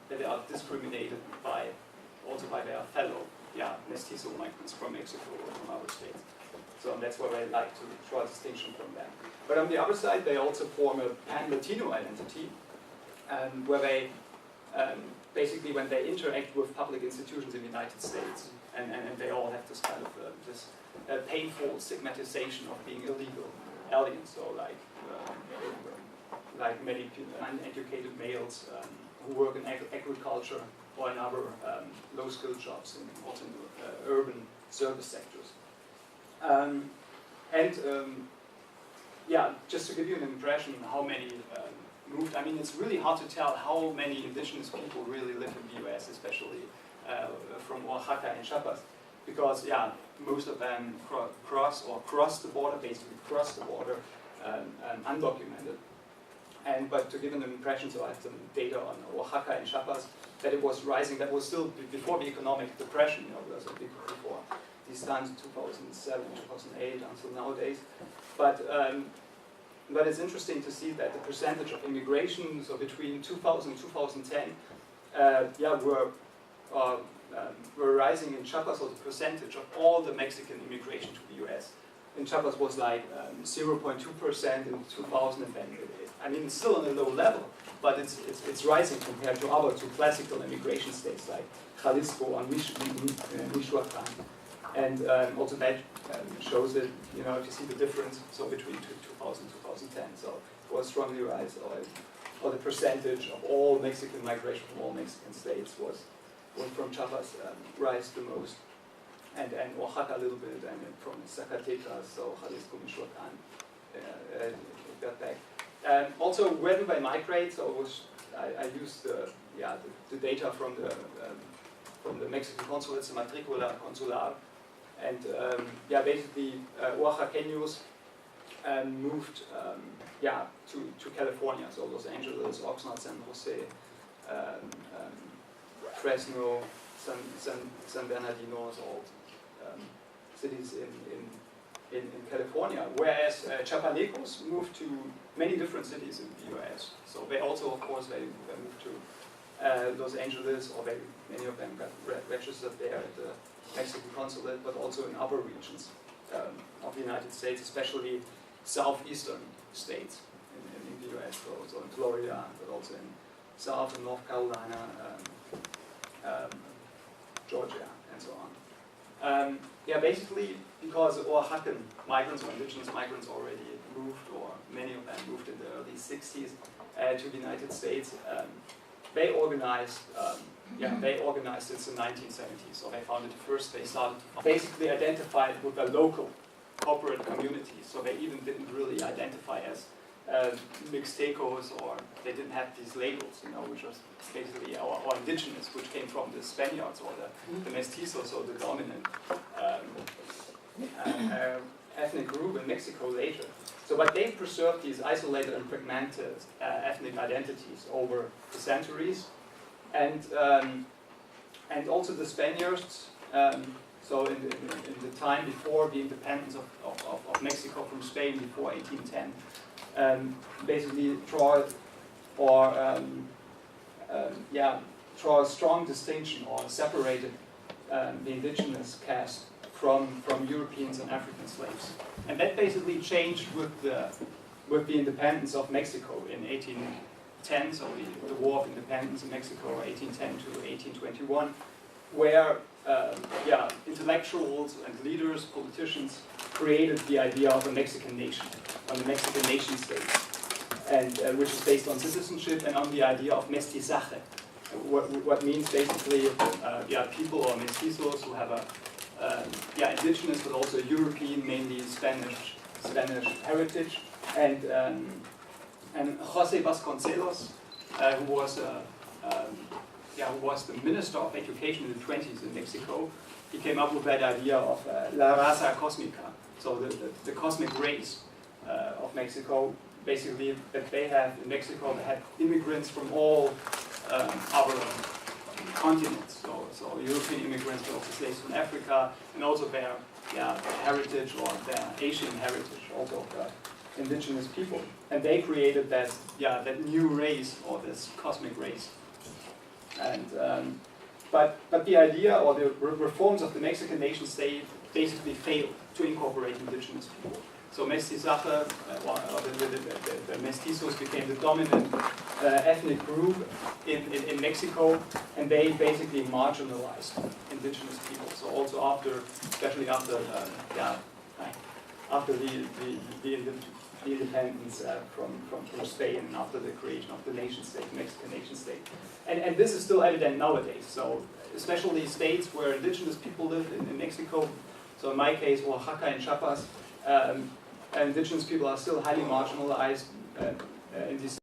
that they are discriminated by, also by their fellow, mestizo migrants from Mexico or from other states. So that's why I like to draw a distinction from that. But on the other side, they also form a pan-Latino identity, where they, basically when they interact with public institutions in the United States, and they all have this kind of this painful stigmatization of being illegal aliens, so like many uneducated males who work in agriculture or in other low-skilled jobs, and also in urban service sectors. Just to give you an impression how many moved, I mean, it's really hard to tell how many indigenous people really live in the US, especially from Oaxaca and Chiapas, because, most of them cross the border, basically cross the border undocumented. But to give an impression, so I have some data on Oaxaca and Chiapas, that it was rising, that was still before the economic depression, it was a big before these times, 2007, 2008, until nowadays. But it's interesting to see that the percentage of immigration, so between 2000 and 2010, were rising in Chiapas, or the percentage of all the Mexican immigration to the US. In Chiapas was like 0.2% in 2000, and then I mean, it's still on a low level, but it's rising compared to other two classical immigration states like Jalisco and Michoacan. And also that shows that, if you see the difference, so between 2000 and 2010, so it was strongly rise, or the percentage of all Mexican migration from all Mexican states was from Chiapas rise the most, and Oaxaca a little bit, and from Zacatecas, so Jalisco, Michoacan, got back. Also, where do they migrate? So I used the data from the Mexican consulates, the matricula consular, and basically Oaxaquenos moved to California, so Los Angeles, Oxnard, San Jose, Fresno, San Bernardino, all cities in California, whereas Chiapanecos moved to many different cities in the US. So they also, of course, they moved to Los Angeles, or many of them got registered there at the Mexican consulate, but also in other regions of the United States, especially southeastern states in the US, so in Florida, but also in South and North Carolina, Georgia, and so on. Basically, because Oaxacan migrants or indigenous migrants already moved, or many of them moved in the early 60s to the United States, they organized since the 1970s. So they founded first, they started to basically identify with the local corporate communities. So they even didn't really identify as Mixtecos, or they didn't have these labels, which was basically our indigenous, which came from the Spaniards or the mestizos, or the dominant ethnic group in Mexico later. So, but they preserved these isolated and fragmented ethnic identities over the centuries, and also the Spaniards. So in the time before the independence of Mexico from Spain, before 1810, basically draw a strong distinction, or separated the indigenous caste from Europeans and African slaves. And that basically changed with the independence of Mexico in 1810, so the War of Independence in Mexico, 1810 to 1821, where intellectuals and leaders, politicians, created the idea of a Mexican nation, on the Mexican nation state, and which is based on citizenship and on the idea of mestizaje, what means basically people or mestizos who have a indigenous but also European, mainly Spanish heritage, and José Vasconcelos, who was the Minister of Education in the 20s in Mexico. He came up with that idea of La Raza Cósmica, so the cosmic race of Mexico. Basically, that they have in Mexico, they had immigrants from all other continents. So European immigrants, but also slaves from Africa, and also their heritage, or their Asian heritage, also of the indigenous people. And they created that new race, or this cosmic race. And but the idea or the reforms of the Mexican nation state basically failed to incorporate indigenous people. So mestizaje, the mestizos became the dominant ethnic group in Mexico, and they basically marginalized indigenous people. So also after, especially after, after the independence from Spain, after the creation of the nation state, Mexican nation state. And this is still evident nowadays. So especially states where indigenous people live in Mexico, so in my case, Oaxaca and Chiapas, indigenous people are still highly marginalized in these